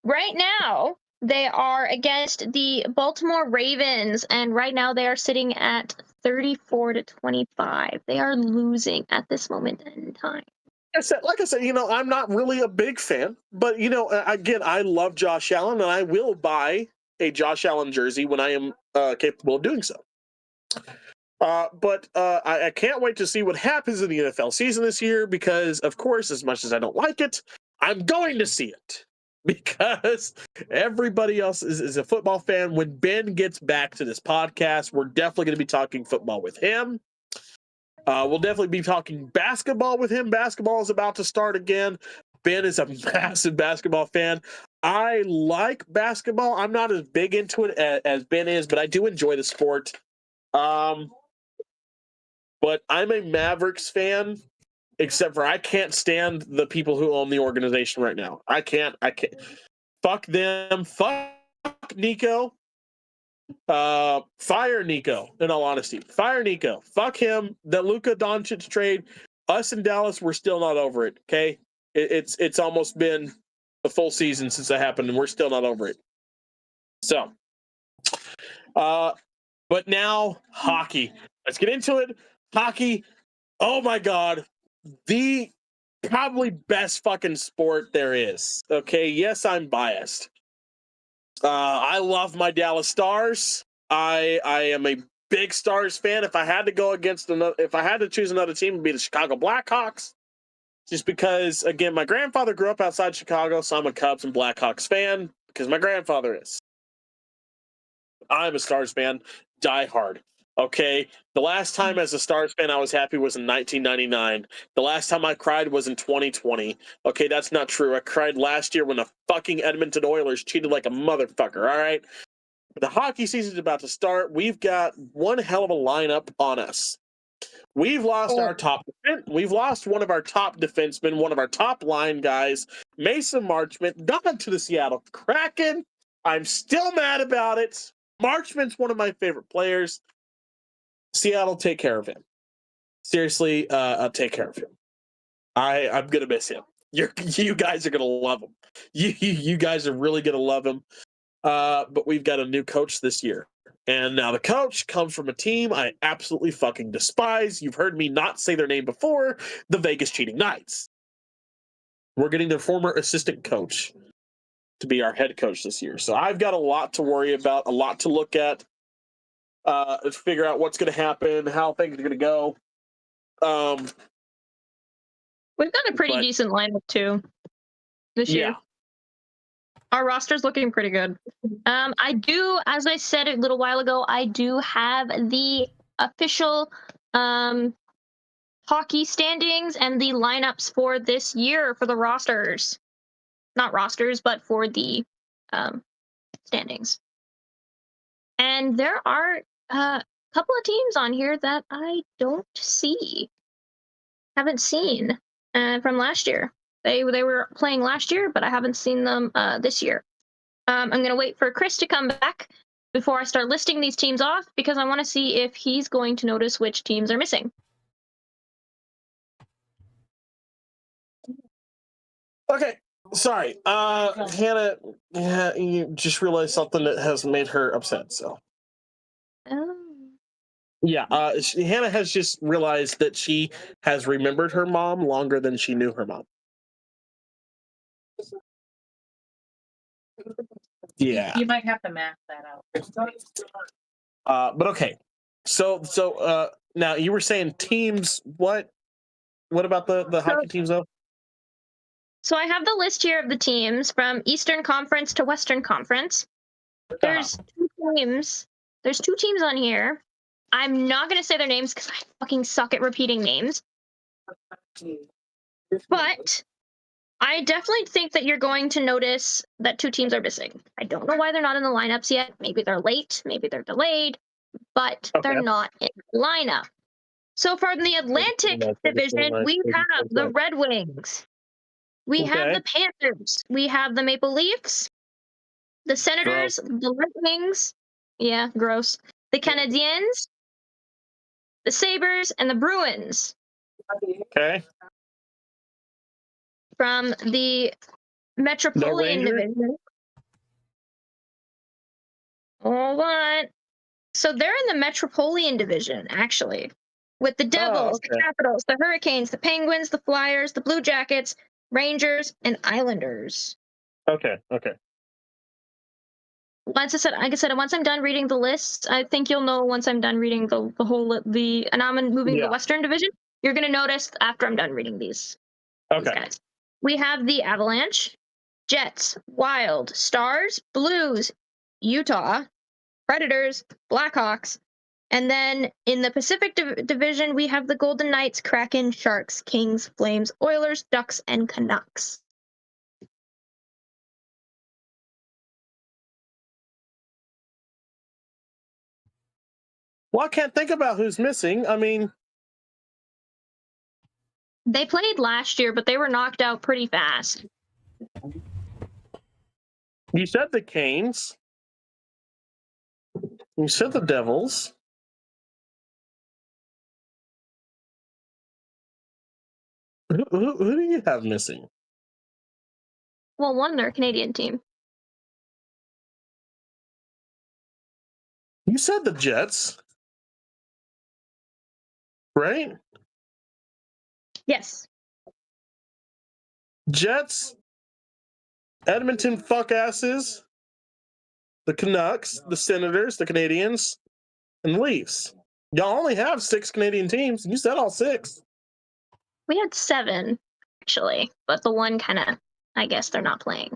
right now they are against the Baltimore Ravens, and right now they are sitting at 34-25. They are losing at this moment in time. Like I said, I'm not really a big fan, but again, I love Josh Allen, and I will buy a Josh Allen jersey when I am capable of doing so. But I can't wait to see what happens in the NFL season this year, because, of course, as much as I don't like it, I'm going to see it. Because everybody else is a football fan. When Ben gets back to this podcast, we're definitely going to be talking football with him. We'll definitely be talking basketball with him. Basketball is about to start again. Ben is a massive basketball fan. I like basketball. I'm not as big into it as Ben is, but I do enjoy the sport. But I'm a Mavericks fan, except for I can't stand the people who own the organization right now. I can't. Fuck them. Fuck Nico. Fire Nico, in all honesty. Fire Nico. Fuck him. The Luka Doncic trade. Us in Dallas, we're still not over it, okay? It's almost been a full season since that happened, and we're still not over it. So, but now, hockey. Let's get into it. Hockey, oh my God. The probably best fucking sport there is. Okay, yes, I'm biased. I love my Dallas Stars. I am a big Stars fan. If I had to choose another team, it'd be the Chicago Blackhawks. Just because, again, my grandfather grew up outside Chicago, so I'm a Cubs and Blackhawks fan because my grandfather is. I'm a Stars fan, die hard. Okay, the last time as a Stars fan I was happy was in 1999. The last time I cried was in 2020. Okay, that's not true. I cried last year when the fucking Edmonton Oilers cheated like a motherfucker. All right, the hockey season's about to start. We've got one hell of a lineup on us. We've lost our top. We've lost one of our top defensemen, one of our top line guys, Mason Marchment, gone to the Seattle Kraken. I'm still mad about it. Marchment's one of my favorite players. Seattle, take care of him. Seriously, take care of him. I'm gonna miss him. You guys are gonna love him. You guys are really gonna love him. But we've got a new coach this year, and now the coach comes from a team I absolutely fucking despise. You've heard me not say their name before. The Vegas Cheating Knights. We're getting their former assistant coach to be our head coach this year. So I've got a lot to worry about, a lot to look at. Figure out what's going to happen, how things are going to go. We've got a pretty decent lineup too this year. Our roster's looking pretty good. I do, as I said a little while ago, I do have the official hockey standings and the lineups for this year for the rosters. Not rosters, but for the standings. And there are a couple of teams on here that I don't see, haven't seen from last year. They were playing last year, but I haven't seen them this year. I'm going to wait for Chris to come back before I start listing these teams off, because I want to see if he's going to notice which teams are missing. Okay, sorry. Hannah, you just realized something that has made her upset, so. Yeah, Hannah has just realized that she has remembered her mom longer than she knew her mom. Yeah. You might have to map that out. But okay. So now you were saying teams, what about the hockey teams though? So I have the list here of the teams from Eastern Conference to Western Conference. There's two teams. There's two teams on here. I'm not going to say their names because I fucking suck at repeating names. But I definitely think that you're going to notice that two teams are missing. I don't know why they're not in the lineups yet. Maybe they're late. Maybe they're delayed. But they're not in the lineup. So for the Atlantic Division, we have the Red Wings. We have the Panthers. We have the Maple Leafs. The Senators. The Red Wings. Yeah, gross. The Canadiens. The Sabres, and the Bruins. Okay. From the Metropolitan Division. Hold on. So they're in the Metropolitan Division, actually. With the Devils, the Capitals, the Hurricanes, the Penguins, the Flyers, the Blue Jackets, Rangers, and Islanders. Okay. Like I said, once I'm done reading the list, I think you'll know once I'm done reading the whole and I'm moving to the Western Division. You're gonna notice after I'm done reading these guys. We have the Avalanche, Jets, Wild, Stars, Blues, Utah, Predators, Blackhawks, and then in the Pacific Division we have the Golden Knights, Kraken, Sharks, Kings, Flames, Oilers, Ducks, and Canucks. Well, I can't think about who's missing. I mean, they played last year, but they were knocked out pretty fast. You said the Canes. You said the Devils. Who do you have missing? Well, one, they're a Canadian team. You said the Jets. Right? Yes. Jets, Edmonton fuckasses, the Canucks, the Senators, the Canadiens, and the Leafs. Y'all only have 6 Canadian teams. You said all 6. We had 7, actually, but the one kind of, I guess they're not playing.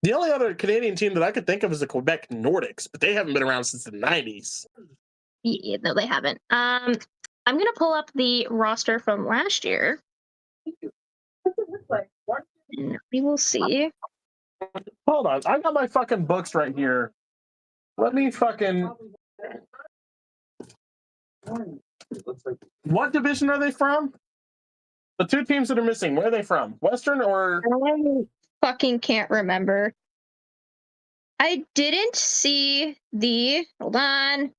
The only other Canadian team that I could think of is the Quebec Nordics, but they haven't been around since the 90s. Yeah, no, they haven't. I'm gonna pull up the roster from last year. And we will see. Hold on, I got my fucking books right here. Let me fucking. What division are they from? The two teams that are missing, where are they from? Western or? I fucking can't remember. I didn't see the. Hold on.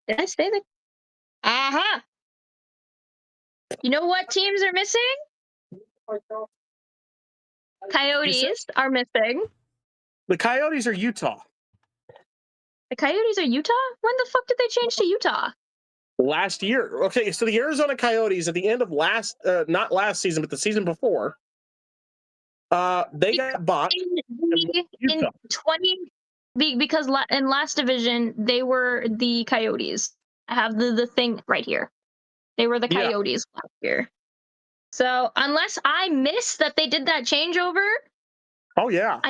Did I say the? Aha! You know what teams are missing? Coyotes are missing. The Coyotes are Utah. The Coyotes are Utah? When the fuck did they change to Utah? Last year. Okay, so the Arizona Coyotes at the end of not last season, but the season before, they got bought. In 20, because in last division, they were the Coyotes. I have the thing right here. They were the Coyotes last year. So unless I missed that they did that changeover. Oh, yeah.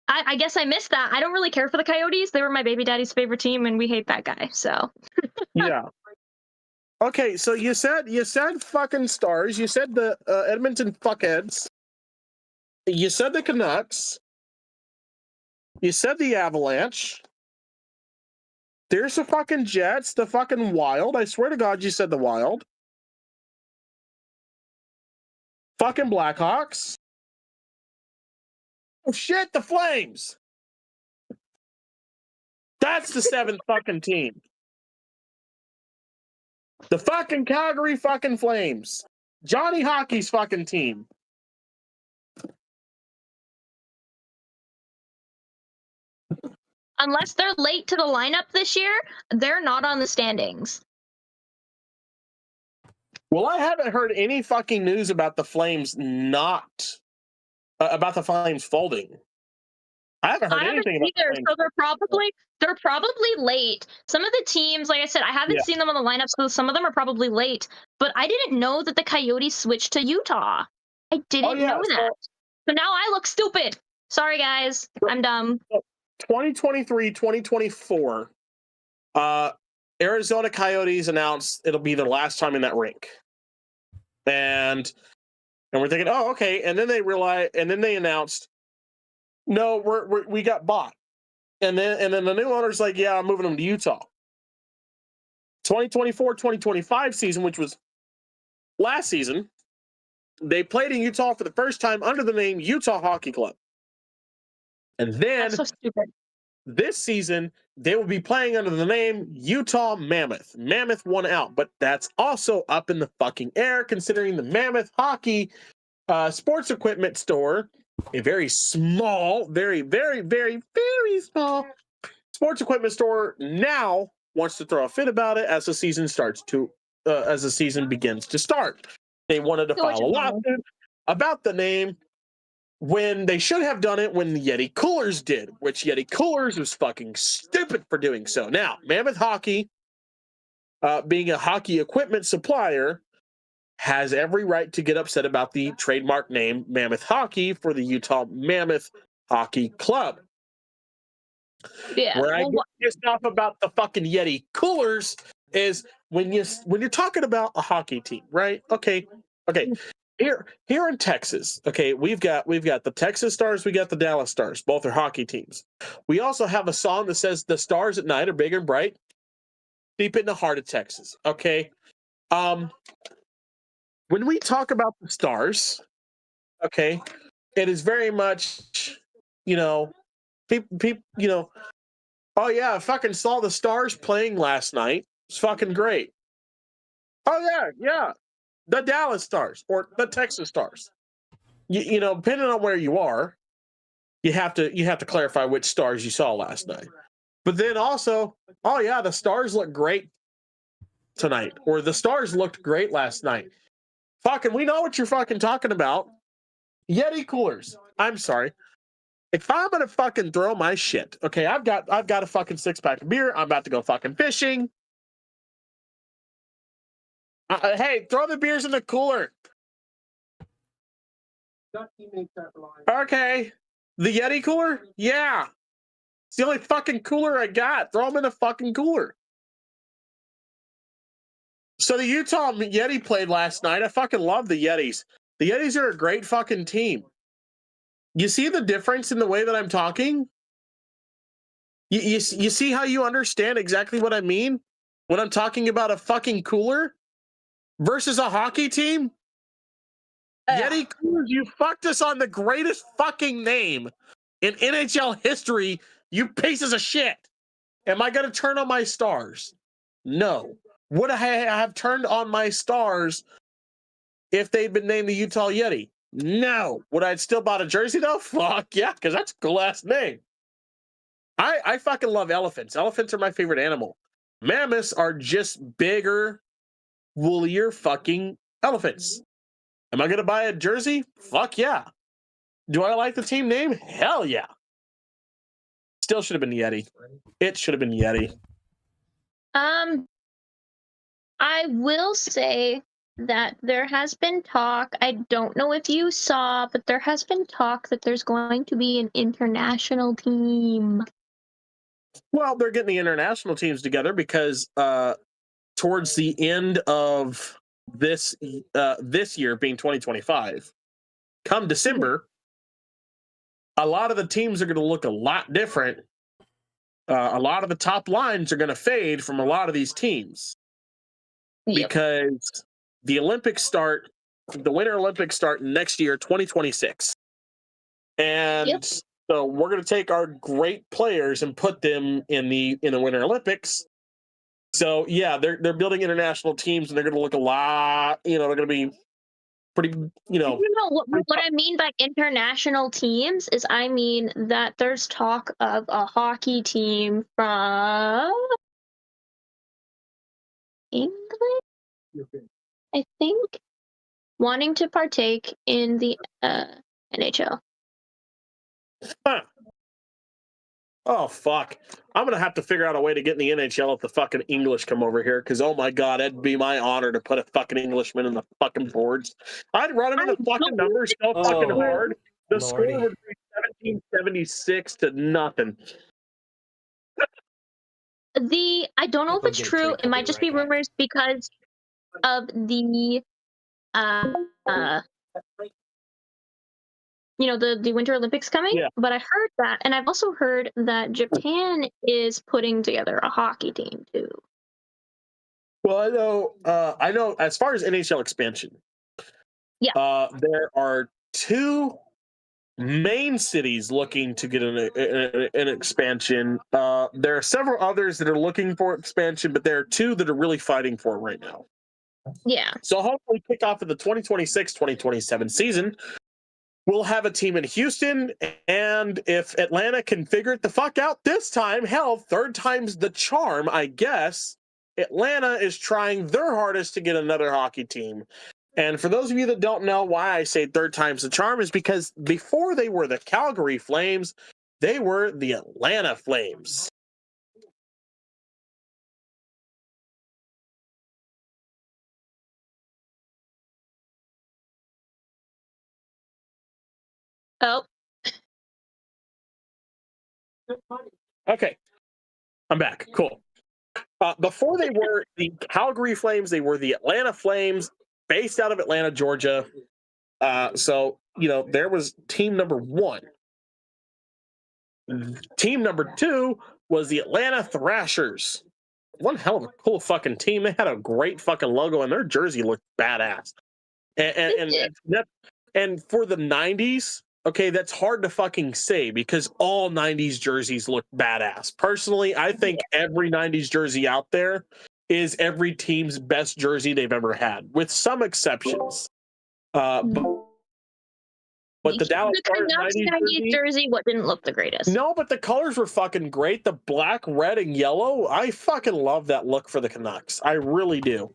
I guess I missed that. I don't really care for the Coyotes. They were my baby daddy's favorite team, and we hate that guy. So. Yeah. Okay, so you said fucking Stars. You said the Edmonton Fuckheads. You said the Canucks. You said the Avalanche. There's the fucking Jets, the fucking Wild. I swear to God, you said the Wild. Fucking Blackhawks. Oh shit, the Flames. That's the seventh fucking team. The fucking Calgary fucking Flames. Johnny Hockey's fucking team. Unless they're late to the lineup this year, they're not on the standings. Well, I haven't heard any fucking news about the Flames about the Flames folding. I haven't heard anything about either, so they're probably late. Some of the teams, like I said, I haven't seen them on the lineup, so some of them are probably late. But I didn't know that the Coyotes switched to Utah. I didn't know that. So now I look stupid. Sorry, guys. I'm dumb. 2023, 2024, Arizona Coyotes announced it'll be their last time in that rink. And we're thinking, oh, okay. And then they announced, no, we got bought. And then the new owner's like, yeah, I'm moving them to Utah. 2024, 2025 season, which was last season, they played in Utah for the first time under the name Utah Hockey Club. And then that's so stupid. This season, they will be playing under the name Utah Mammoth. Mammoth won out, but that's also up in the fucking air considering the Mammoth Hockey sports equipment store, a very small, very, very, very, very small sports equipment store now wants to throw a fit about it as the season begins to start. They wanted to file a lawsuit about the name when they should have done it when the Yeti Coolers did, which Yeti Coolers was fucking stupid for doing so. Now, Mammoth Hockey, being a hockey equipment supplier, has every right to get upset about the trademark name Mammoth Hockey for the Utah Mammoth Hockey Club. Yeah. Where I get pissed off about the fucking Yeti Coolers is when you're talking about a hockey team, right? Okay. Here in Texas, okay, we've got the Texas Stars, we got the Dallas Stars. Both are hockey teams. We also have a song that says the stars at night are big and bright, deep in the heart of Texas. Okay, when we talk about the Stars, okay, it is very much, people, oh yeah, I fucking saw the Stars playing last night. It's fucking great. Oh yeah. The Dallas Stars or the Texas Stars. You know, depending on where you are, you have to clarify which Stars you saw last night. But then also, oh yeah, the Stars look great tonight, or the Stars looked great last night. Fucking, we know what you're fucking talking about. Yeti Coolers. I'm sorry. If I'm gonna fucking throw my shit, okay, I've got a fucking 6-pack of beer. I'm about to go fucking fishing. Hey, throw the beers in the cooler. Okay. The Yeti cooler? Yeah. It's the only fucking cooler I got. Throw them in the fucking cooler. So the Utah Yeti played last night. I fucking love the Yetis. The Yetis are a great fucking team. You see the difference in the way that I'm talking? You see how you understand exactly what I mean when I'm talking about a fucking cooler versus a hockey team? Yeti Coolers, you fucked us on the greatest fucking name in NHL history, you pieces of shit. Am I going to turn on my stars? No. Would I have turned on my stars if they'd been named the Utah Yeti? No. Would I have still bought a jersey though? Fuck yeah, because that's a cool ass name. I fucking love elephants. Elephants are my favorite animal. Mammoths are just bigger, woollier fucking elephants. Am I going to buy a jersey? Fuck yeah. Do I like the team name? Hell yeah. Still should have been Yeti. It should have been Yeti. I will say that there has been talk. I don't know if you saw, but there has been talk that there's going to be an international team. Well, they're getting the international teams together because towards the end of this year, being 2025, come December, a lot of the teams are going to look a lot different. A lot of the top lines are going to fade from a lot of these teams because the Olympics start, the Winter Olympics start next year, 2026. And so we're going to take our great players and put them in the Winter Olympics. So yeah, they're building international teams, and they're going to look a lot. They're going to be pretty. What I mean by international teams is I mean that there's talk of a hockey team from England, I think, wanting to partake in the NHL. Huh. Oh fuck! I'm gonna have to figure out a way to get in the NHL if the fucking English come over here, because oh my god, it'd be my honor to put a fucking Englishman in the fucking boards. I'd run them in the fucking numbers so fucking hard. The score would be 1776 to nothing. I don't know if it's true. It might just be rumors because of the the Winter Olympics coming. Yeah. But I heard that, and I've also heard that Japan is putting together a hockey team too. Well, I know as far as NHL expansion, there are two main cities looking to get an expansion. There are several others that are looking for expansion, but there are two that are really fighting for it right now. Yeah. So hopefully kick off of the 2026-2027 season, we'll have a team in Houston, and if Atlanta can figure it the fuck out this time, hell, third time's the charm, I guess. Atlanta is trying their hardest to get another hockey team. And for those of you that don't know why I say third time's the charm is because before they were the Calgary Flames, they were the Atlanta Flames. Oh. Okay. I'm back. Cool. Before they were the Calgary Flames, they were the Atlanta Flames, based out of Atlanta, Georgia. So, there was team number one. Team number two was the Atlanta Thrashers. One hell of a cool fucking team. They had a great fucking logo, and their jersey looked badass. And for the 90s, okay, that's hard to fucking say because all 90s jerseys look badass. Personally, I think every 90s jersey out there is every team's best jersey they've ever had, with some exceptions. But the Dallas Stars 90s jersey, what didn't look the greatest? No, but the colors were fucking great. The black, red, and yellow, I fucking love that look for the Canucks. I really do.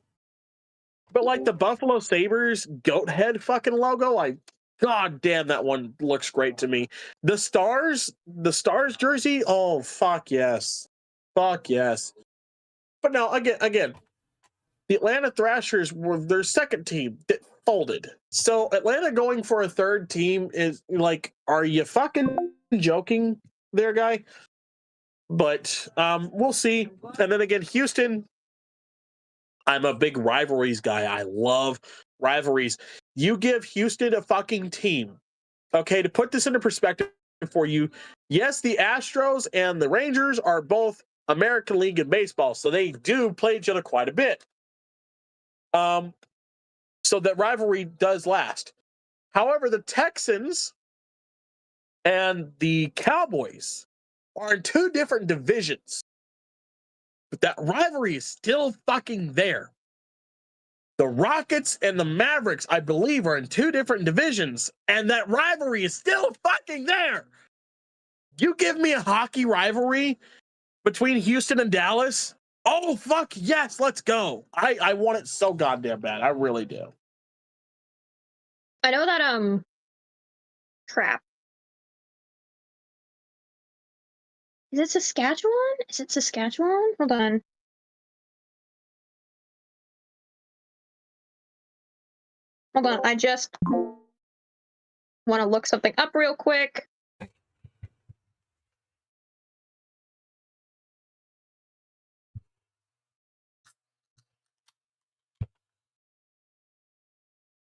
But like the Buffalo Sabres goat head fucking logo, god damn, that one looks great to me. The Stars jersey, oh fuck yes. Fuck yes. But now again, the Atlanta Thrashers were their second team. folded. So Atlanta going for a third team is like, are you fucking joking there, guy? But we'll see. And then again, Houston, I'm a big rivalries guy. I love rivalries. You give Houston a fucking team. Okay, to put this into perspective for you, yes, the Astros and the Rangers are both American League in baseball, so they do play each other quite a bit. So that rivalry does last. However, the Texans and the Cowboys are in two different divisions. But that rivalry is still fucking there. The Rockets and the Mavericks, I believe, are in two different divisions, and that rivalry is still fucking there. You give me a hockey rivalry between Houston and Dallas? Oh, fuck yes, let's go. I want it so goddamn bad. I really do. I know that, crap. Is it Saskatchewan? Is it Saskatchewan? Hold on. Hold on, I just want to look something up real quick.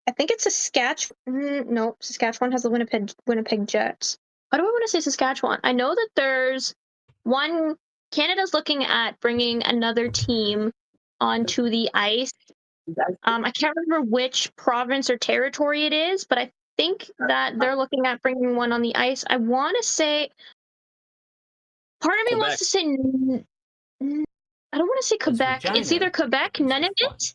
I think it's Saskatchewan. No, Saskatchewan has the Winnipeg Jets. Why do I want to say Saskatchewan? I know that there's one. Canada's looking at bringing another team onto the ice. I can't remember which province or territory it is, but I think that they're looking at bringing one on the ice. I want to say. Part of me Quebec. wants to say. I don't want to say Quebec. It's either Quebec, none of it.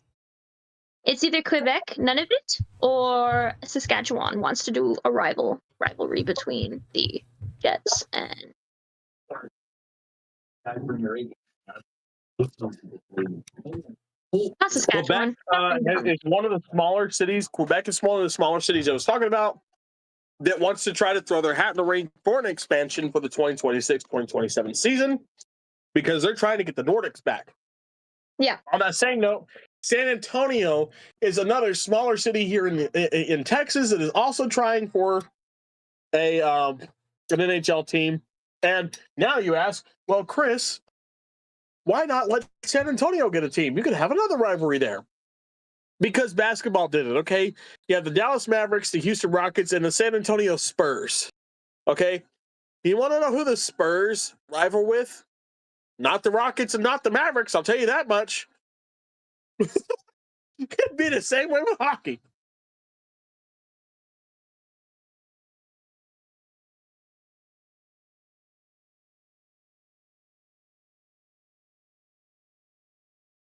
It's either Quebec, none of it, or Saskatchewan wants to do a rivalry between the Jets and. Not Saskatchewan. Quebec is one of the smaller cities. Quebec is one of the smaller cities I was talking about that wants to try to throw their hat in the ring for an expansion for the 2026-2027 season because they're trying to get the Nordics back. Yeah. On that same note, San Antonio is another smaller city here in Texas that is also trying for an NHL team. And now you ask, well, Chris, why not let San Antonio get a team? You could have another rivalry there. Because basketball did it, okay? You have the Dallas Mavericks, the Houston Rockets, and the San Antonio Spurs, okay? You want to know who the Spurs rival with? Not the Rockets and not the Mavericks, I'll tell you that much. It could be the same way with hockey.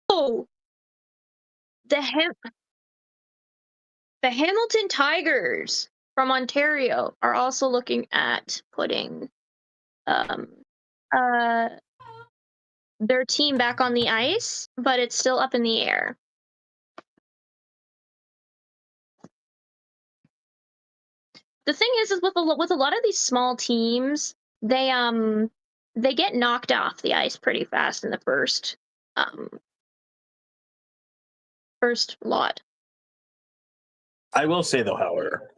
Oh, the Hamilton Tigers from Ontario are also looking at putting their team back on the ice, but it's still up in the air. The thing is with a lot of these small teams, they get knocked off the ice pretty fast in the first lot. I will say, though, however,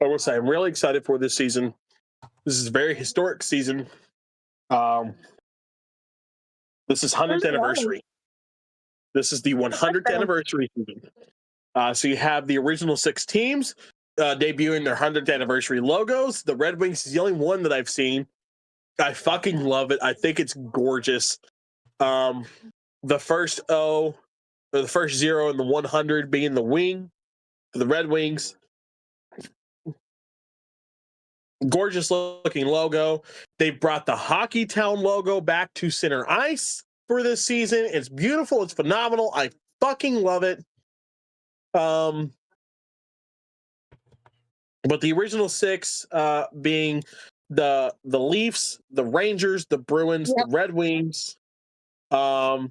I'm really excited for this season. This is a very historic season. This is 100th anniversary. This is the 100th anniversary season. So you have the original 6 teams debuting their 100th anniversary logos. The Red Wings is the only one that I've seen. I fucking love it. I think it's gorgeous. The first O, or the first 0 and the 100 being the wing for the Red Wings. Gorgeous looking logo. They brought the Hockey Town logo back to center ice for this season. It's beautiful. It's phenomenal. I fucking love it. But the original 6 being the Leafs, the Rangers, the Bruins, the Red Wings. What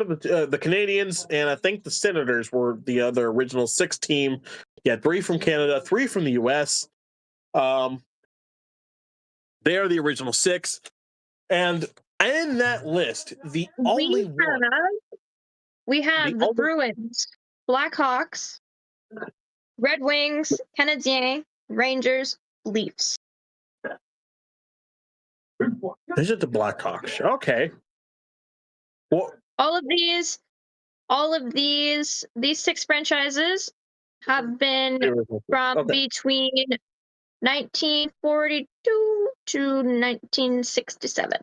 are the Canadians, and I think the Senators were the other original 6 team. Yeah, 3 from Canada, 3 from the US. They are the original 6. And in that list, the only one We have the Bruins, Blackhawks, Red Wings, Canadiens, Rangers, Leafs. Is it the Blackhawks? Okay. Well, These 6 franchises have been from between 1942 to 1967.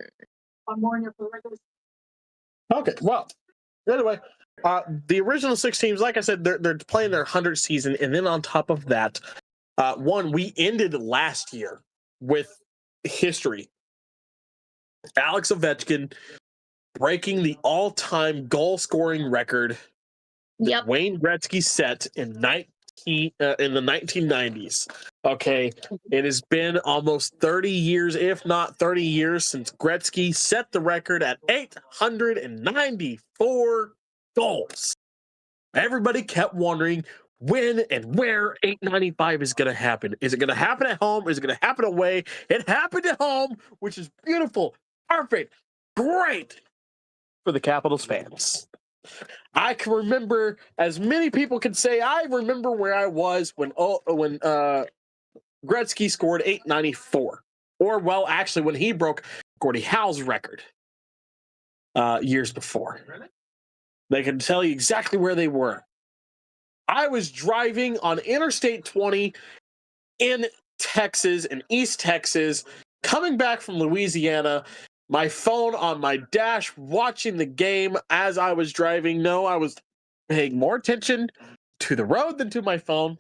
Okay, well, anyway, the original 6 teams, like I said, they're playing their 100th season, and then on top of that, we ended last year with history. Alex Ovechkin breaking the all-time goal-scoring record that Wayne Gretzky set in the 1990s. Okay, it has been almost 30 years, if not 30 years, since Gretzky set the record at 894 goals. Everybody kept wondering when and where 895 is going to happen. Is it going to happen at home? Is it going to happen away? It happened at home, which is beautiful, perfect, great for the Capitals fans. I can remember, as many people can say, I remember where I was when Gretzky scored 894. Or, well, actually, when he broke Gordie Howe's record years before. They can tell you exactly where they were. I was driving on Interstate 20 in Texas, in East Texas, coming back from Louisiana, my phone on my dash, watching the game as I was driving. No, I was paying more attention to the road than to my phone.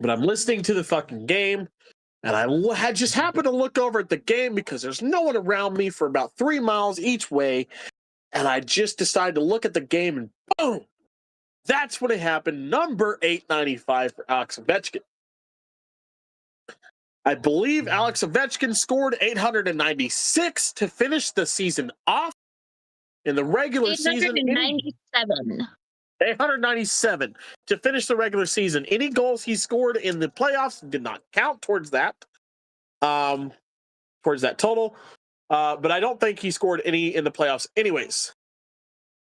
But I'm listening to the fucking game, and I had just happened to look over at the game because there's no one around me for about 3 miles each way, and I just decided to look at the game, and boom! That's when it happened. Number 895 for Alex Ovechkin. I believe Alex Ovechkin scored 896 to finish the season off. In the regular season, 897 to finish the regular season. Any goals he scored in the playoffs did not count towards that, total. But I don't think he scored any in the playoffs anyways.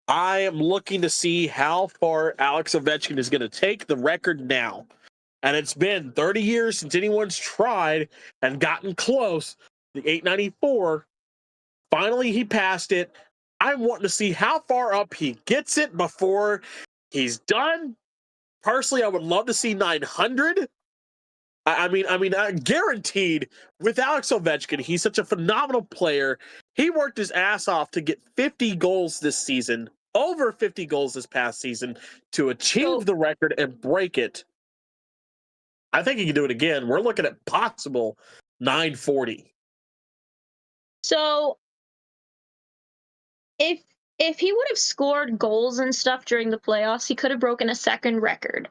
I am looking to see how far Alex Ovechkin is going to take the record now. And it's been 30 years since anyone's tried and gotten close. The 894, finally he passed it. I'm wanting to see how far up he gets it before he's done. Personally, I would love to see 900. I mean, guaranteed with Alex Ovechkin, he's such a phenomenal player. He worked his ass off to get 50 goals this season, over 50 goals this past season, to achieve the record and break it. I think he can do it again. We're looking at possible 940. So, if he would have scored goals and stuff during the playoffs, he could have broken a second record,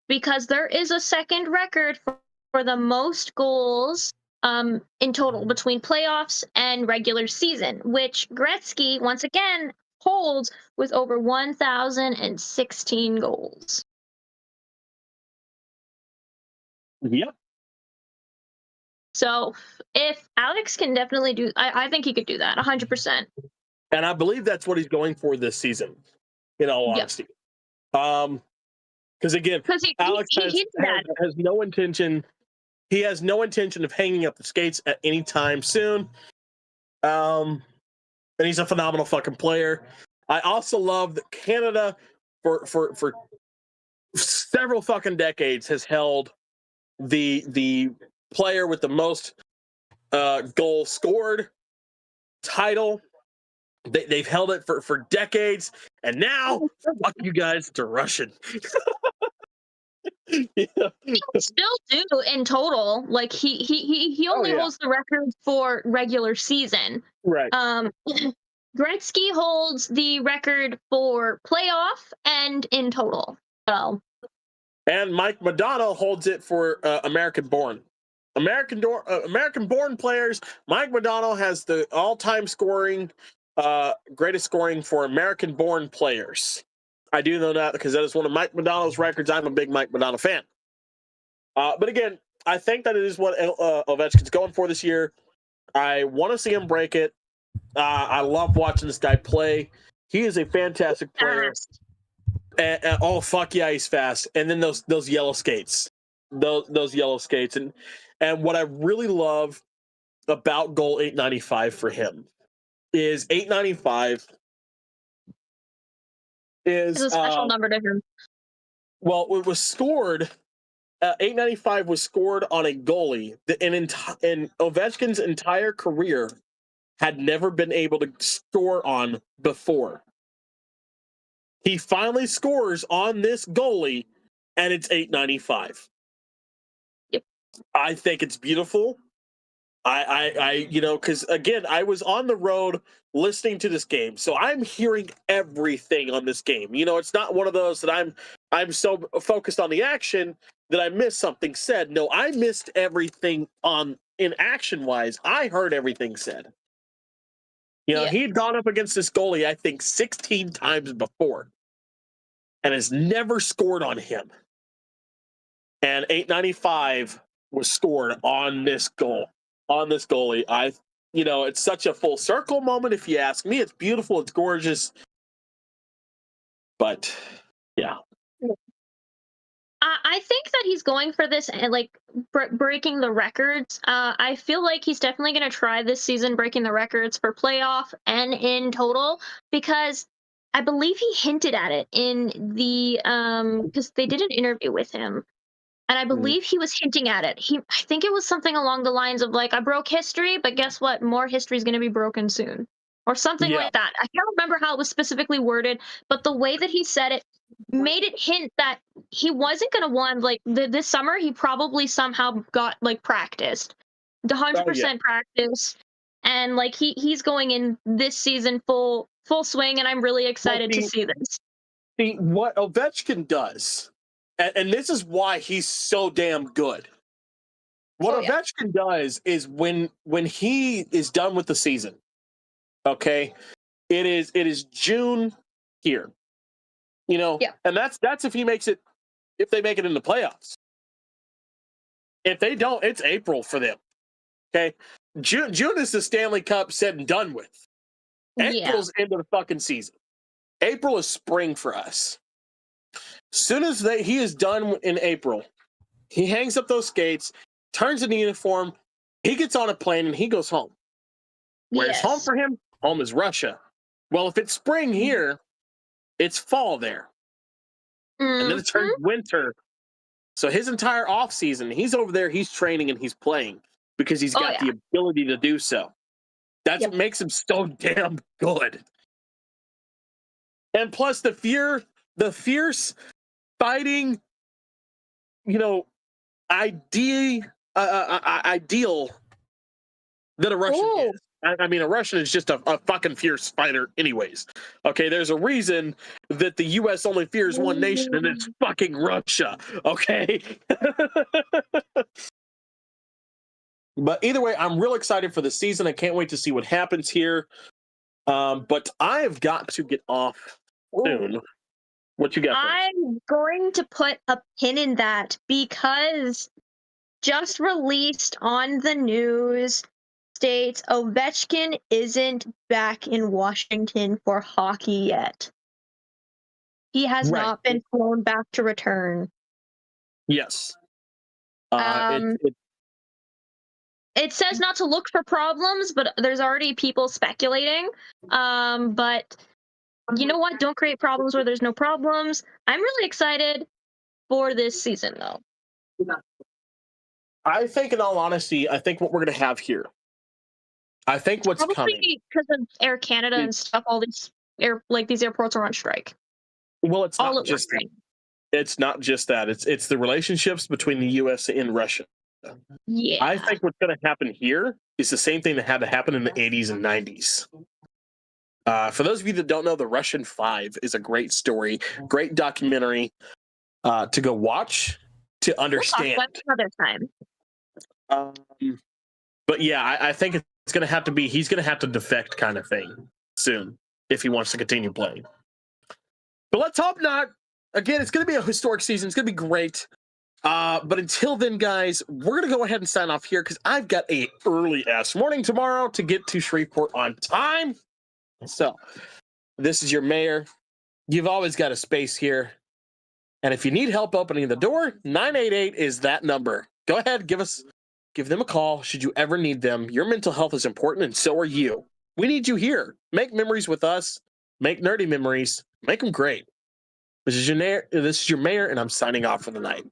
because there is a second record for the most goals in total between playoffs and regular season, which Gretzky once again holds with over 1,016 goals. Yep. So if Alex can definitely do, I think he could do that 100%. And I believe that's what he's going for this season, in all honesty. Because again, Alex has no intention. He has no intention of hanging up the skates at any time soon. And he's a phenomenal fucking player. I also love that Canada, for several fucking decades, has held the player with the most goals scored title. They've held it for decades, and now fuck you guys, it's a Russian. Still do in total. Like he only holds the record for regular season. Right. Gretzky holds the record for playoff and in total. So. And Mike Madonna holds it for American-born. American-born players. Mike Madonna has the all-time scoring, greatest scoring for American-born players. I do know that because that is one of Mike Madonna's records. I'm a big Mike Madonna fan. But again, I think that it is what Ovechkin's going for this year. I want to see him break it. I love watching this guy play. He is a fantastic player. And oh fuck yeah, he's fast. And then those yellow skates, those yellow skates, and what I really love about goal 895 for him is 895 is It's a special number to him. Well, it was scored. 895 was scored on a goalie that in Ovechkin's entire career had never been able to score on before. He finally scores on this goalie, and it's 895. Yep. I think it's beautiful. I because again, I was on the road listening to this game, so I'm hearing everything on this game. It's not one of those that I'm so focused on the action that I missed something said. No, I missed everything in action wise. I heard everything said. He'd gone up against this goalie, I think, 16 times before, and has never scored on him. And 895 was scored on this goal. On this goalie. It's such a full circle moment, if you ask me. It's beautiful, it's gorgeous. But yeah. I think that he's going for this and breaking the records. I feel like he's definitely going to try this season breaking the records for playoff and in total, because I believe he hinted at it in the because they did an interview with him. And I believe he was hinting at it. I think it was something along the lines of I broke history, but guess what? More history is going to be broken soon, or something like that. I can't remember how it was specifically worded, but the way that he said it made it hint that he wasn't going to win. This summer, he probably somehow got practiced, 100% practice, and he's going in this season full swing, and I'm really excited to see this. See what Ovechkin does. And this is why he's so damn good. What Ovechkin does is when he is done with the season, okay, it is June here, and that's if he makes it, if they make it in the playoffs. If they don't, it's April for them. Okay, June is the Stanley Cup said and done with. April's into the fucking season. April is spring for us. Soon as he is done in April, he hangs up those skates, turns in the uniform, he gets on a plane, and he goes home. Where's home for him? Home is Russia. Well, if it's spring here, it's fall there. And then it turns winter. So his entire off season, he's over there, he's training, and he's playing because he's got the ability to do so. That's what makes him so damn good. And plus the fierce fighting, ideal that a Russian is. I mean, a Russian is just a fucking fierce fighter anyways. Okay, there's a reason that the U.S. only fears one nation, and it's fucking Russia. Okay? But either way, I'm real excited for the season. I can't wait to see what happens here. But I've got to get off soon. What you got? I'm going to put a pin in that because just released on the news states Ovechkin isn't back in Washington for hockey yet. He has not been flown back to return. Yes. It says not to look for problems, but there's already people speculating. But you know what? Don't create problems where there's no problems. I'm really excited for this season, though. I think, in all honesty, what we're going to have here, I think what's coming, because of Air Canada and stuff, all these these airports are on strike. Well, it's not just that. It's not just that. It's the relationships between the U.S. and Russia. Yeah. I think what's going to happen here is the same thing that had to happen in the 80s and 90s. For those of you that don't know, The Russian Five is a great story, great documentary to go watch, to understand. We'll talk about another time. But yeah, I think it's going to have to be, he's going to have to defect kind of thing soon if he wants to continue playing. But let's hope not. Again, it's going to be a historic season. It's going to be great. But until then, guys, we're going to go ahead and sign off here because I've got a early-ass morning tomorrow to get to Shreveport on time. So This is your mayor. You've always got a space here. And if you need help opening the door, 988 is that number. Go ahead, give them a call should you ever need them. Your mental health is important, and so are you. We need you here. Make memories with us. Make nerdy memories. Make them great. This is your mayor, and I'm signing off for the night.